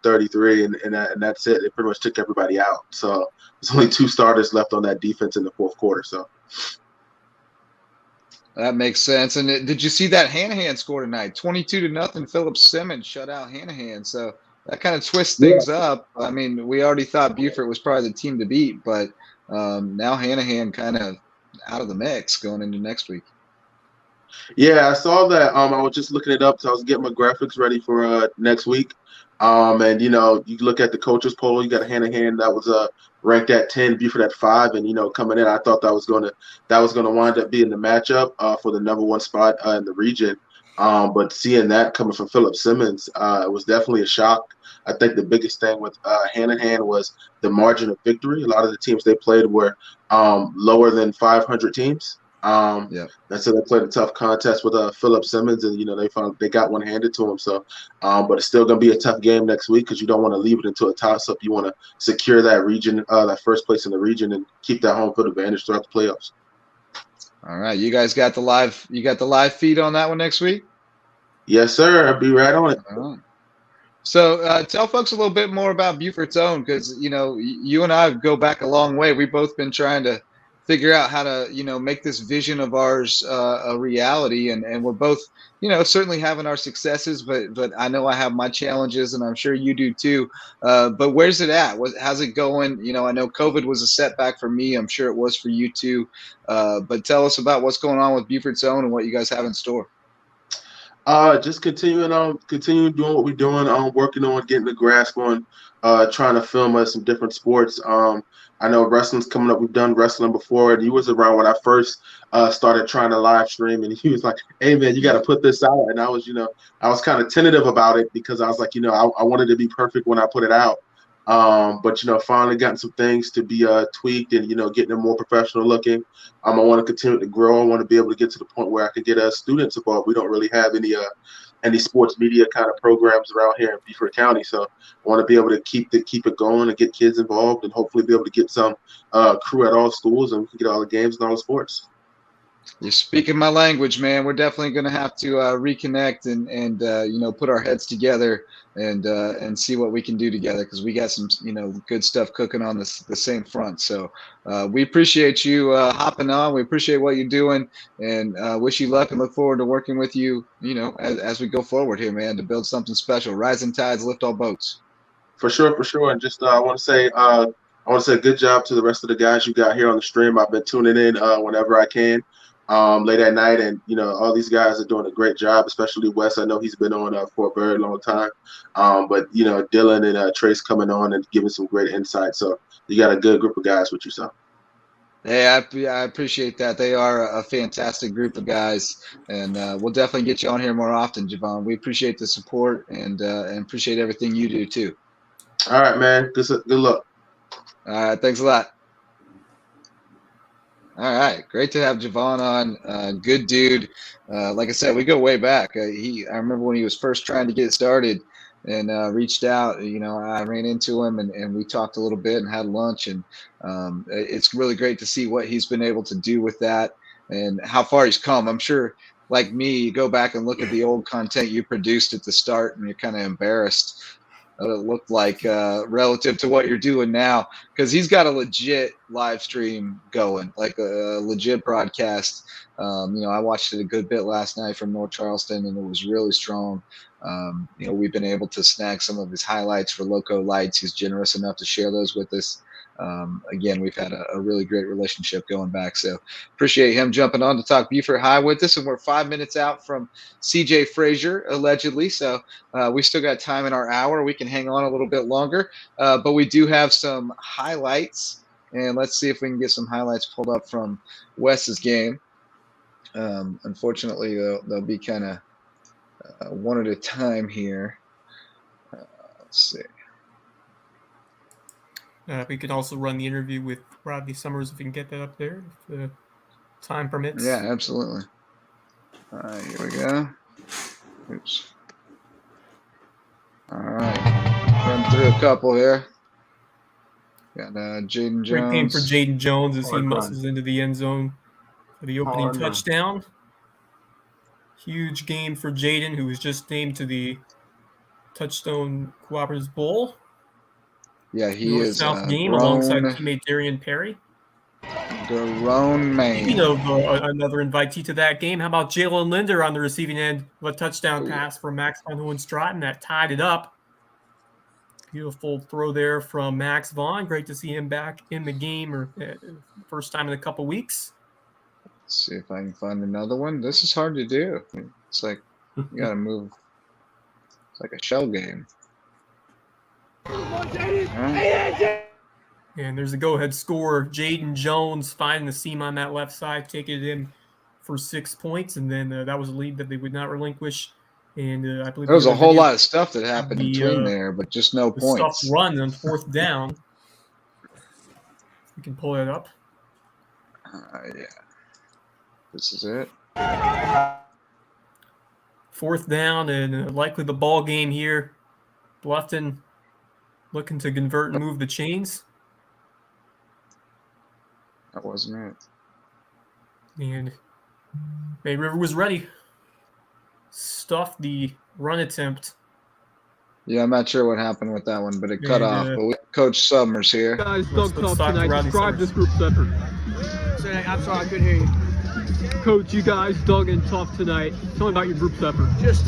33, and that's it. They pretty much took everybody out. So there's only 2 starters left on that defense in the fourth quarter. So that makes sense. And did you see that Hanahan score tonight? 22-0. Philip Simmons shut out Hanahan. So that kind of twists things up. I mean, we already thought Buford was probably the team to beat, but now Hanahan kind of out of the mix going into next week. Yeah, I saw that. I was just looking it up, so I was getting my graphics ready for next week. And you look at the coaches poll. You got Hanahan that was ranked at 10, Buford at 5, and coming in, I thought that was gonna wind up being the matchup for the number 1 spot in the region. But seeing that coming from Philip Simmons, it was definitely a shock. I think the biggest thing with Hanahan was the margin of victory. A lot of the teams they played were lower than 500 teams. Yeah. And so they played a tough contest with Philip Simmons, and they got one handed to him. So, but it's still going to be a tough game next week because you don't want to leave it into a toss-up. You want to secure that region, that first place in the region, and keep that home field advantage throughout the playoffs. All right, you guys got the live. You got the live feed on that one next week. Yes, sir. I'll be right on it. All right. So tell folks a little bit more about Beaufort's Own, because you and I go back a long way. We've both been trying to figure out how to make this vision of ours a reality, and we're both certainly having our successes, but I know I have my challenges, and I'm sure you do too. But where's it at? How's it going? I know COVID was a setback for me. I'm sure it was for you too. But tell us about what's going on with Beaufort's Own and what you guys have in store. Just continuing doing what we're doing, working on getting the grass going, trying to film some different sports. I know wrestling's coming up. We've done wrestling before, and he was around when I first started trying to live stream, and he was like, "Hey man, you got to put this out." And I was kind of tentative about it because I was like, I wanted to be perfect when I put it out. But finally gotten some things to be tweaked and getting them more professional looking. I want to continue to grow. I want to be able to get to the point where I can get students involved. We don't really have any sports media kind of programs around here in Beaufort County, so I want to be able to keep it going and get kids involved, and hopefully be able to get some crew at all schools, and we can get all the games and all the sports. You're speaking my language, man. We're definitely going to have to reconnect and put our heads together and see what we can do together, because we got some good stuff cooking on the same front. So we appreciate you hopping on. We appreciate what you're doing, and wish you luck and look forward to working with you. As we go forward here, man, to build something special. Rising tides lift all boats. For sure. And just I want to say good job to the rest of the guys you got here on the stream. I've been tuning in whenever I can. Late at night, and all these guys are doing a great job, especially Wes. I know he's been on for a very long time, but Dylan and Trace coming on and giving some great insight. So you got a good group of guys with you. So hey, I appreciate that. They are a fantastic group of guys, and we'll definitely get you on here more often, Javon. We appreciate the support and appreciate everything you do too. All right, man. Good luck. All right, thanks a lot. All right, great to have Javon on. Good dude. Like I said, we go way back. I remember when he was first trying to get started and reached out. I ran into him and we talked a little bit and had lunch. And it's really great to see what he's been able to do with that and how far he's come. I'm sure, like me, you go back and look at the old content you produced at the start and you're kind of embarrassed what it looked like relative to what you're doing now, because he's got a legit live stream going, like a legit broadcast. I watched it a good bit last night from North Charleston, and it was really strong. We've been able to snag some of his highlights for Lowco Lights. He's generous enough to share those with us. Again, we've had a really great relationship going back, so appreciate him jumping on to talk Beaufort High with us. And we're 5 minutes out from CJ Frazier, allegedly, so we still got time in our hour. We can hang on a little bit longer, but we do have some highlights, and let's see if we can get some highlights pulled up from Wes's game. Unfortunately, they'll be kind of one at a time here. Let's see. We could also run the interview with Rodney Summers if we can get that up there, if the time permits. Yeah, absolutely. All right, here we go. Oops. All right, run through a couple here. Got Jaden Jones. Great game for Jaden Jones as he muscles into the end zone for the opening touchdown. Huge game for Jaden, who was just named to the Touchstone Cooperative Bowl. Yeah, he is South game alongside teammate Darian Perry. Grown man. Speaking of another invitee to that game, how about Jalen Linder on the receiving end of a touchdown pass from Max Von Hohenstraten that tied it up. Beautiful throw there from Max Vaughn. Great to see him back in the game, or first time in a couple weeks. Let's see if I can find another one. This is hard to do. It's like you got to move. It's like a shell game. And there's a go-ahead score. Jaden Jones finding the seam on that left side, taking it in for 6 points, and then that was a lead that they would not relinquish. And I believe there was a whole lot of stuff that happened between there, but just no points. Stuff run on fourth down. We can pull it up. Yeah. This is it. 4th down and likely the ball game here. Bluffton looking to convert and move the chains. That wasn't it. And May River was ready. Stuffed the run attempt. Yeah, I'm not sure what happened with that one, but it cut off. But Coach Summers here. Guys, Doug Tough tonight. Describe this group's effort. I'm sorry, I couldn't hear you. Coach, you guys dug in tough tonight. Tell me about your group's effort. Just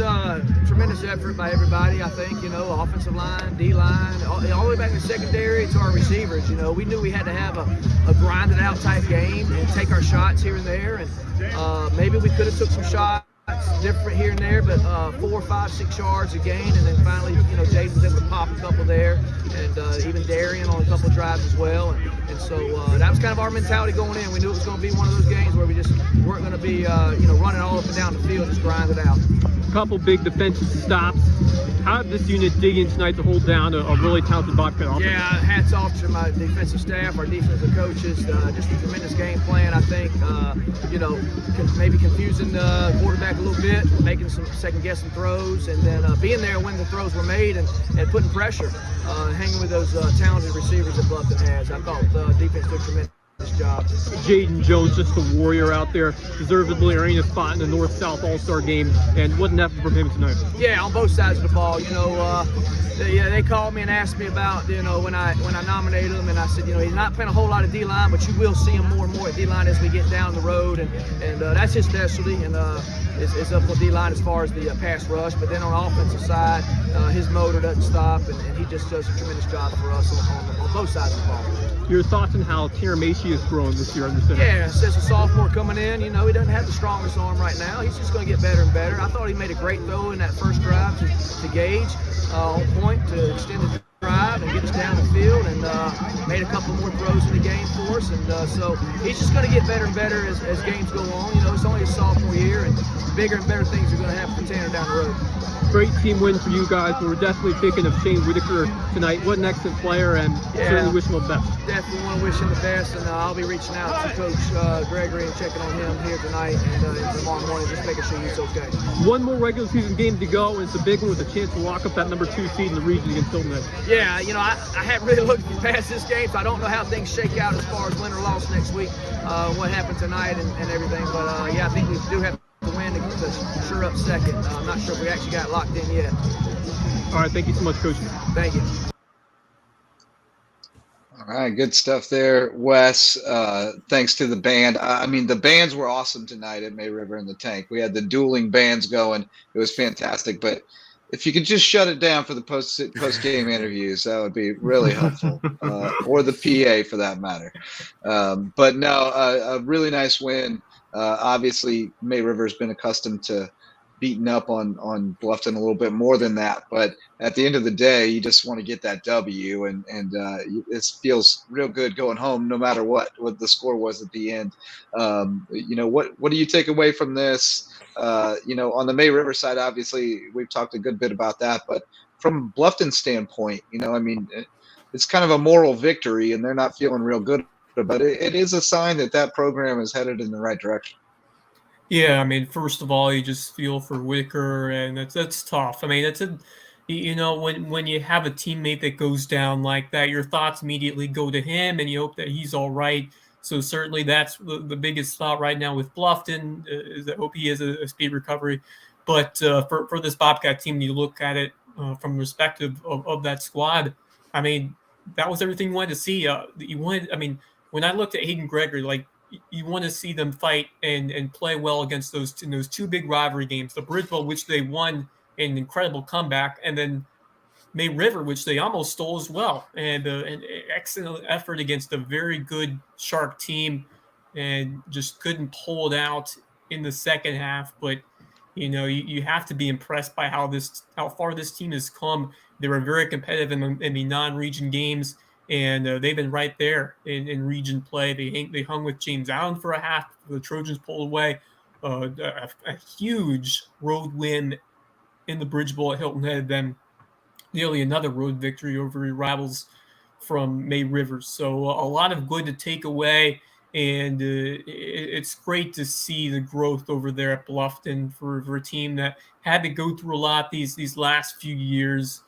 tremendous effort by everybody, I think, offensive line, D-line, all the way back in the secondary to our receivers. We knew we had to have a grinded out type game and take our shots here and there. And maybe we could have took some shots different here and there, but 4, 5, 6 yards a gain. And then finally, Jaden was able to pop a couple there, and even Darian on a couple drives as well. And so that was kind of our mentality going in. We knew it was going to be one of those games where we just weren't going to be, running all up and down the field, just grind it out. A couple big defensive stops. How did this unit dig in tonight to hold down a really talented Bobcat offense? Yeah, hats off to my defensive staff, our defensive coaches. Just a tremendous game plan, I think. Maybe confusing the quarterback a little bit, making some second-guessing throws, and then being there when the throws were made and putting pressure, hanging with those talented receivers that Bluffton has. I thought the defense did a tremendous job. Jaden Jones, just a warrior out there, deservedly earning a spot in the North-South All-Star game, and what an effort from him tonight. Yeah, on both sides of the ball. They called me and asked me about, when I nominated him, and I said, he's not playing a whole lot of D-line, but you will see him more and more at D-line as we get down the road, and that's his specialty, and it's up on D-line as far as the pass rush, but then on the offensive side, his motor doesn't stop, and he just does a tremendous job for us on both sides of the ball. Your thoughts on how Tiramichi has grown this year under center? Yeah, since a sophomore coming in, he doesn't have the strongest arm right now. He's just going to get better and better. I thought he made a great throw in that first drive to Gage on point to extend the drive and get us down the field, and made a couple more throws in the game for us. And so he's just going to get better and better as games go on. It's only his sophomore year, and bigger and better things are going to happen for Tanner down the road. Great team win for you guys, but we're definitely thinking of Shane Whitaker tonight. What an excellent player, and certainly wish him the best. Definitely want to wish him the best, and I'll be reaching out to Coach Gregory and checking on him here tonight and tomorrow morning, just making sure he's okay. One more regular season game to go, and it's a big one with a chance to lock up that number 2 seed in the region against Hilton Head. Yeah, I haven't really looked past this game, so I don't know how things shake out as far as win or loss next week, what happened tonight and everything. But I think we do have to win to sure up second. I'm not sure if we actually got locked in yet. All right, thank you so much, Coach. Thank you. All right, good stuff there, Wes. Thanks to the band. The bands were awesome tonight at May River and the Tank. We had the dueling bands going. It was fantastic. But if you could just shut it down for the post-game interviews, that would be really helpful, or the PA for that matter. But no, a really nice win. Obviously, May River's been accustomed to beating up on Bluffton a little bit more than that, but at the end of the day, you just want to get that W, and it feels real good going home, no matter what the score was at the end. What do you take away from this? On the May River side, obviously, we've talked a good bit about that, but from Bluffton's standpoint, it's kind of a moral victory, and they're not feeling real good. But it is a sign that program is headed in the right direction. Yeah, first of all, you just feel for Whitaker, and that's tough. When you have a teammate that goes down like that, your thoughts immediately go to him, and you hope that he's all right. So certainly that's the biggest thought right now with Bluffton, is I hope he has a speed recovery. But for this Bobcat team, you look at it from the perspective of that squad, that was everything you wanted to see. When I looked at Hayden Gregory, you want to see them fight and play well against those 2 big rivalry games, the Bridgeville, which they won an incredible comeback, and then May River, which they almost stole as well, and an excellent effort against a very good Shark team, and just couldn't pull it out in the second half. But you have to be impressed by how far this team has come. They were very competitive in the non-region games, and they've been right there in region play. They hung with James Allen for a half. The Trojans pulled away a huge road win in the Bridge Bowl at Hilton Head, then nearly another road victory over rivals from May River. So a lot of good to take away. And it's great to see the growth over there at Bluffton for a team that had to go through a lot these last few years.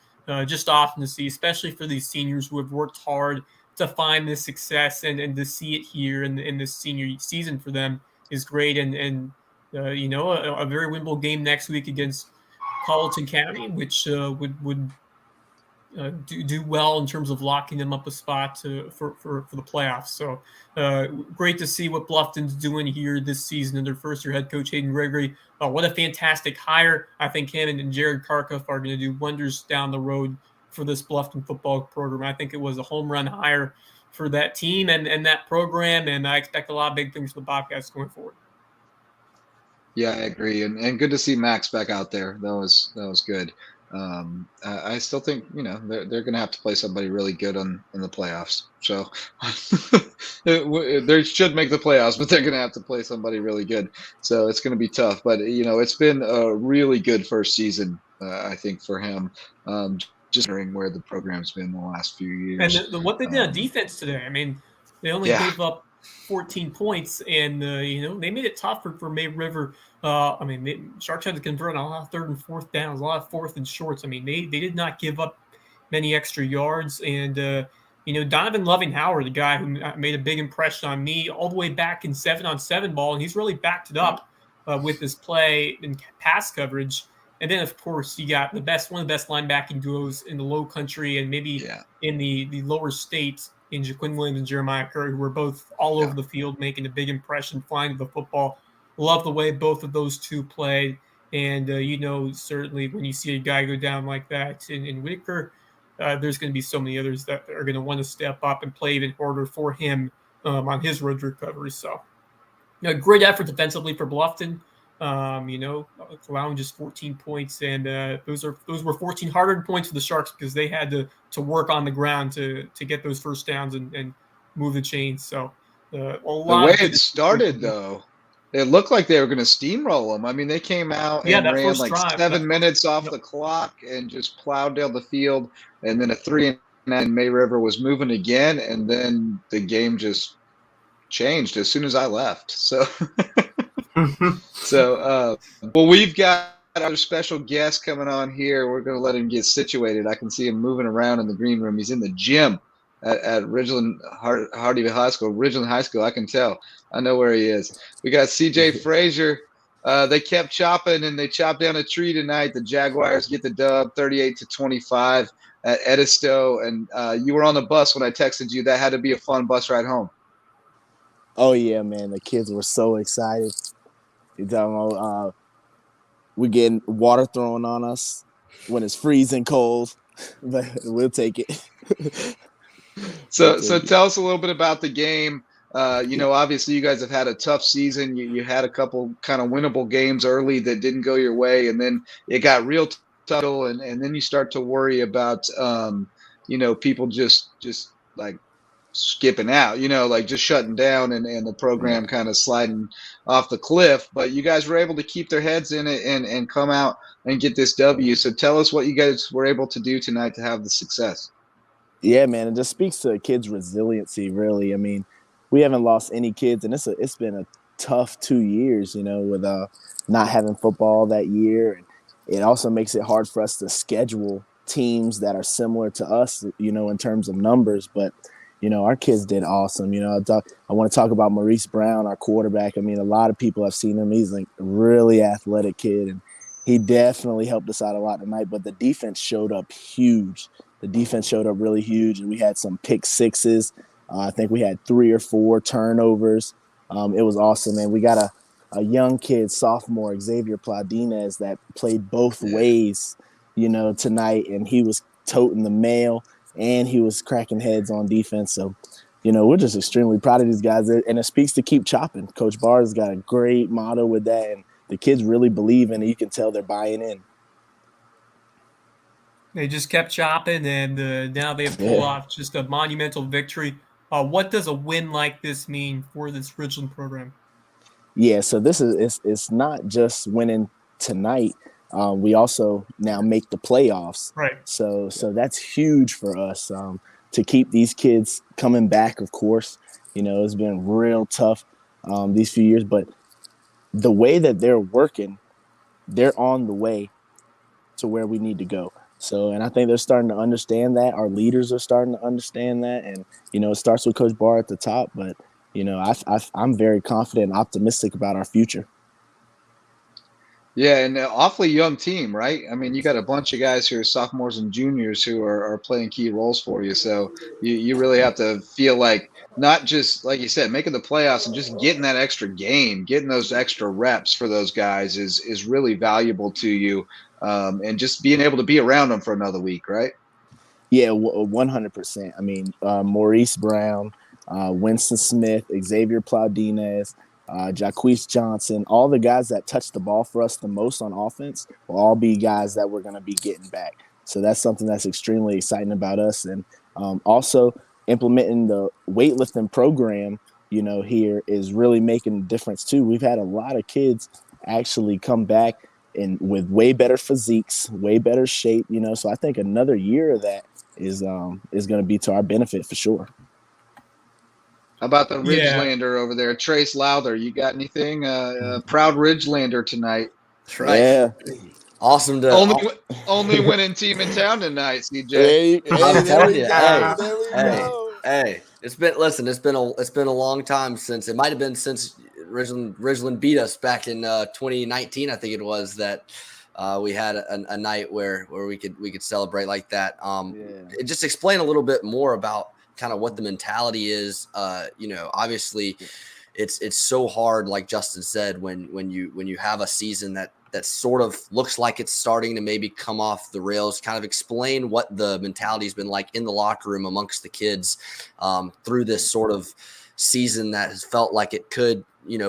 Just often to see, especially for these seniors who have worked hard to find this success, and to see it here in this senior season for them is great. And a very winnable game next week against Colleton County, which would do well in terms of locking them up a spot for the playoffs. So great to see what Bluffton's doing here this season in their first year head coach Hayden Gregory. What a fantastic hire. I think him and Jared Karkoff are going to do wonders down the road for this Bluffton football program. I think it was a home run hire for that team and that program, and I expect a lot of big things for the Bobcats going forward. Yeah, I agree, and good to see Max back out there. That was good. I still think they're going to have to play somebody really good in the playoffs. So they should make the playoffs, but they're going to have to play somebody really good. So it's going to be tough. But it's been a really good first season, I think, for him. Just wondering where the program's been the last few years. And what they did on defense today, I mean, they only gave up 14 points, and they made it tough for May River. Sharks had to convert on a lot of third and fourth downs, a lot of fourth and shorts. I mean, they did not give up many extra yards. And Donovan Loving-Howard, the guy who made a big impression on me all the way back in 7-on-7 ball, and he's really backed it up with his play and pass coverage. And then, of course, you got one of the best linebacking duos in the Lowcountry and maybe in the lower states in Jaquin Williams and Jeremiah Curry, who were both all over the field making a big impression, flying to the football. Love the way both of those two play. And, certainly when you see a guy go down like that in Whitaker, there's going to be so many others that are going to want to step up and play even harder for him on his road to recovery. So, great effort defensively for Bluffton. Allowing just 14 points, and those were 14 hard-earned points for the Sharks because they had to work on the ground to get those first downs and move the chains. So the way it started, though, it looked like they were going to steamroll them. I mean, they came out and ran like 7 minutes off the clock and just plowed down the field, and then a 3-and-9 May River was moving again, and then the game just changed as soon as I left. So. Well, we've got our special guest coming on here. We're going to let him get situated. I can see him moving around in the green room. He's in the gym at Ridgeland Hardyville High School. Ridgeland High School, I can tell. I know where he is. We got CJ Frazier. They kept chopping, and they chopped down a tree tonight. The Jaguars get the dub, 38-25 at Edisto. And you were on the bus when I texted you. That had to be a fun bus ride home. Oh, yeah, man. The kids were so excited. You're talking about we're getting water thrown on us when it's freezing cold, but we'll take it. So tell us a little bit about the game. Obviously you guys have had a tough season. You had a couple kind of winnable games early that didn't go your way, and then it got real tough, and then you start to worry about people just like skipping out, like just shutting down and the program kind of sliding off the cliff. But you guys were able to keep their heads in it and come out and get this W. So tell us what you guys were able to do tonight to have the success. Yeah, man, it just speaks to kids' resiliency, really. I mean, we haven't lost any kids, and it's been a tough 2 years, with not having football that year. And it also makes it hard for us to schedule teams that are similar to us, in terms of numbers. But our kids did awesome. I want to talk about Maurice Brown, our quarterback. I mean, a lot of people have seen him. He's like a really athletic kid, and he definitely helped us out a lot tonight. But the defense showed up huge. The defense showed up really huge, and we had some pick sixes. I think we had 3 or 4 turnovers. It was awesome, man. We got a young kid, sophomore, Xavier Pladinez, that played both ways, tonight, and he was toting the mail, and he was cracking heads on defense. So, we're just extremely proud of these guys. And it speaks to keep chopping. Coach Barr's got a great motto with that, and the kids really believe in it. You can tell they're buying in. They just kept chopping, and now they've pulled off just a monumental victory. What does a win like this mean for this Ridgeland program? Yeah, so this is it's not just winning tonight. We also now make the playoffs. Right. So that's huge for us to keep these kids coming back, of course. It's been real tough these few years, but the way that they're working, they're on the way to where we need to go. So, and I think they're starting to understand that. Our leaders are starting to understand that. And, it starts with Coach Barr at the top. But, I'm very confident and optimistic about our future. Yeah, and an awfully young team, right? I mean, you got a bunch of guys who are sophomores and juniors who are playing key roles for you. So you really have to feel like not just, like you said, making the playoffs and just getting that extra game, getting those extra reps for those guys is really valuable to you. And just being able to be around them for another week, right? Yeah, 100%. I mean, Maurice Brown, Winston Smith, Xavier Plaudinez, Jaquise Johnson, all the guys that touch the ball for us the most on offense will all be guys that we're going to be getting back. So that's something that's extremely exciting about us. And also implementing the weightlifting program, here is really making a difference too. We've had a lot of kids actually come back and with way better physiques, way better shape, So I think another year of that is going to be to our benefit for sure. How about the Yeah. Ridgelander over there, Trace Lowther? You got anything? Proud Ridgelander tonight. That's right. Yeah. Awesome to only winning team in town tonight, CJ. Hey, I'm telling you, hey. It's been a long time since it might have been since Ridgeland beat us back in 2019, I think it was, that we had a night where we could celebrate like that. Just explain a little bit more about kind of what the mentality is. Obviously it's so hard, like Justin said, when you have a season that sort of looks like it's starting to maybe come off the rails. Kind of explain what the mentality has been like in the locker room amongst the kids through this sort of season that has felt like it could,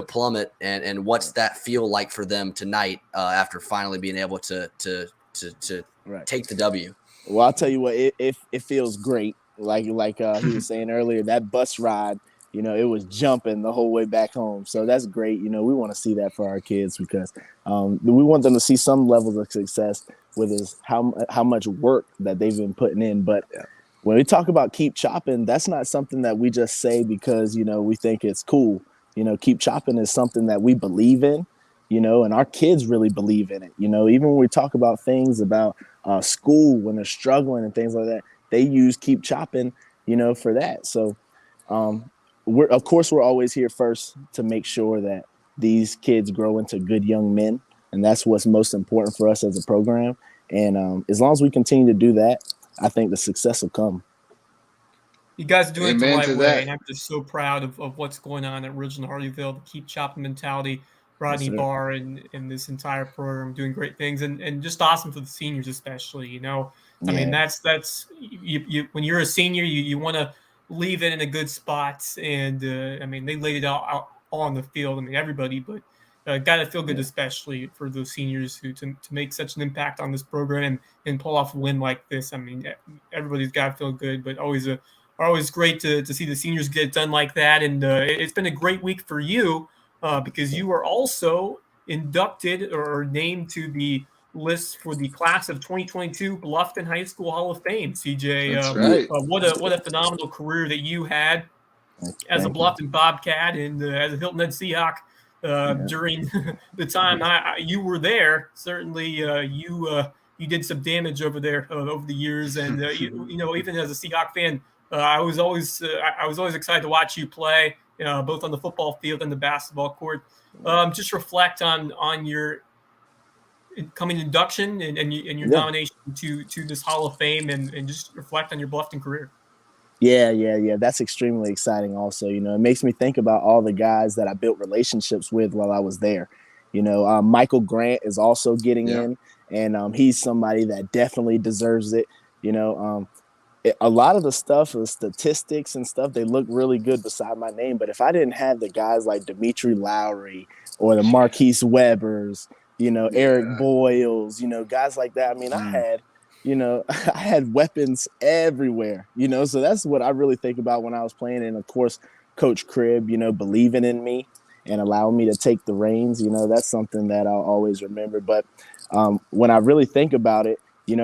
plummet, and what's that feel like for them tonight after finally being able to take the W. Well, I'll tell you what, it feels great. Like he was saying earlier, that bus ride, it was jumping the whole way back home. So that's great. We want to see that for our kids because we want them to see some levels of success with how much work that they've been putting in. But when we talk about keep chopping, that's not something that we just say because, we think it's cool. Keep chopping is something that we believe in, and our kids really believe in it. Even when we talk about things about school, when they're struggling and things like that, they use keep chopping, for that. So we're always here first to make sure that these kids grow into good young men. And that's what's most important for us as a program. And as long as we continue to do that, I think the success will come. You guys are doing it the right way, that. and I'm just so proud of what's going on at Ridgeland Harleyville, the keep chopping mentality, Rodney Barr and this entire program doing great things, and just awesome for the seniors especially. I mean, that's you when you're a senior, you want to leave it in a good spot, and I mean, they laid it out on the field. I mean, everybody, but got to feel good, especially for those seniors who to make such an impact on this program and pull off a win like this. I mean, everybody's got to feel good, but always great to see the seniors get it done like that. And it's been a great week for you because you were also inducted or named to the list for the class of 2022 Bluffton High School Hall of Fame. CJ, That's right. What a phenomenal career that you had as a Bluffton Bobcat and as a Hilton Head Seahawk during the time you were there. Certainly, you did some damage over there over the years, and even as a Seahawk fan, I was always excited to watch you play, both on the football field and the basketball court. Just reflect on your incoming induction and your nomination to this Hall of Fame, and just reflect on your Bluffton career. Yeah. That's extremely exciting also. It makes me think about all the guys that I built relationships with while I was there. Michael Grant is also getting in, and he's somebody that definitely deserves it. A lot of the stuff, the statistics and stuff, they look really good beside my name. But if I didn't have the guys like Dimitri Lowry or the Marquise Webbers, Eric Boyles, guys like that. I mean, I had weapons everywhere, so that's what I really think about when I was playing. And of course, Coach Cribb, believing in me and allowing me to take the reins, that's something that I'll always remember. But when I really think about it,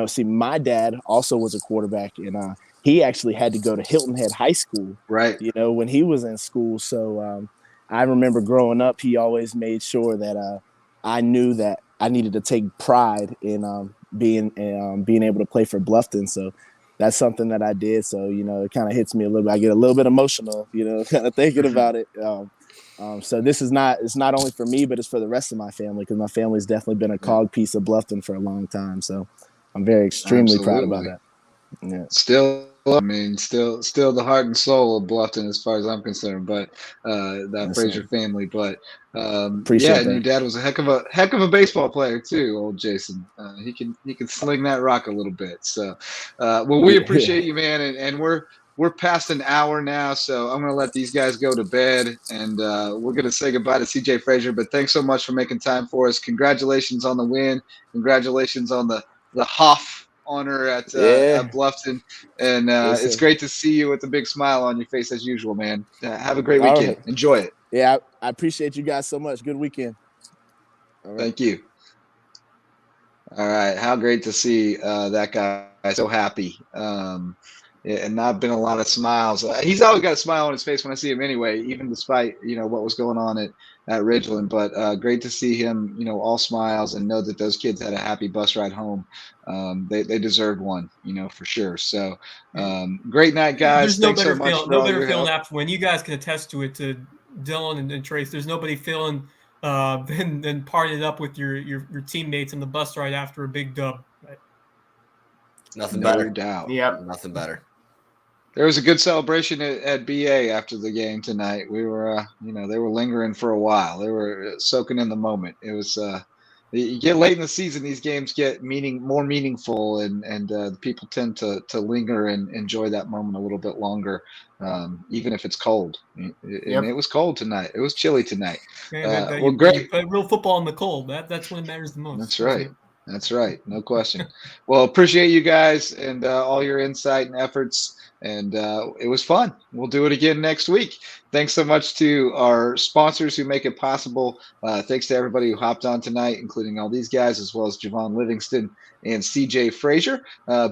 see, my dad also was a quarterback, and he actually had to go to Hilton Head High School, right? When he was in school. So I remember growing up, he always made sure that I knew that I needed to take pride in being able to play for Bluffton. So that's something that I did. So, it kind of hits me a little bit. I get a little bit emotional, kind of thinking about it. So it's not only for me, but it's for the rest of my family, because my family's definitely been a cog piece of Bluffton for a long time. So I'm extremely proud about that. Yeah. Still the heart and soul of Bluffton as far as I'm concerned, but that Frazier family. But Appreciate and that. your dad was a heck of a baseball player too, old Jason. He can sling that rock a little bit. So well, we appreciate you, man, and we're past an hour now, so I'm gonna let these guys go to bed, and we're gonna say goodbye to CJ Frazier. But thanks so much for making time for us. Congratulations on the win. Congratulations on the Hoff honor at Bluffton, and it's great to see you with a big smile on your face as usual, man. Have a great weekend. Right. Enjoy it. Yeah, I appreciate you guys so much. Good weekend. Right. Thank you. All right, how great to see that guy so happy. And not been a lot of smiles. He's always got a smile on his face when I see him anyway, even despite what was going on at Ridgeland. But great to see him, all smiles, and know that those kids had a happy bus ride home. They deserved one, for sure. So great night, guys. There's Thanks so much for no all better your feeling help. after win. You guys can attest to it, to Dylan and Trace. There's nobody feeling than partying up with your teammates on the bus ride after a big dub. Right? Nothing better. No doubt. Yep. Nothing better. There was a good celebration at BA after the game tonight. We were, they were lingering for a while. They were soaking in the moment. It was, you get late in the season, these games get more meaningful, and the people tend to linger and enjoy that moment a little bit longer, even if it's cold. And it was cold tonight. It was chilly tonight. Well, great. You play real football in the cold. That's when it matters the most. That's right. That's right. No question. Well, appreciate you guys and all your insight and efforts. And it was fun. We'll do it again next week. Thanks so much to our sponsors who make it possible. Thanks to everybody who hopped on tonight, including all these guys, as well as Javon Livingston and CJ Frazier.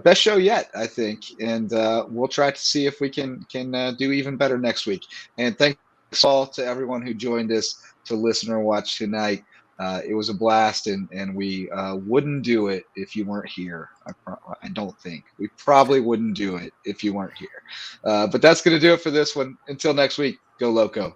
Best show yet, I think. And we'll try to see if we can do even better next week. And thanks all to everyone who joined us to listen or watch tonight. It was a blast, and we wouldn't do it if you weren't here. I don't think. We probably wouldn't do it if you weren't here. But that's going to do it for this one. Until next week, go Lowco.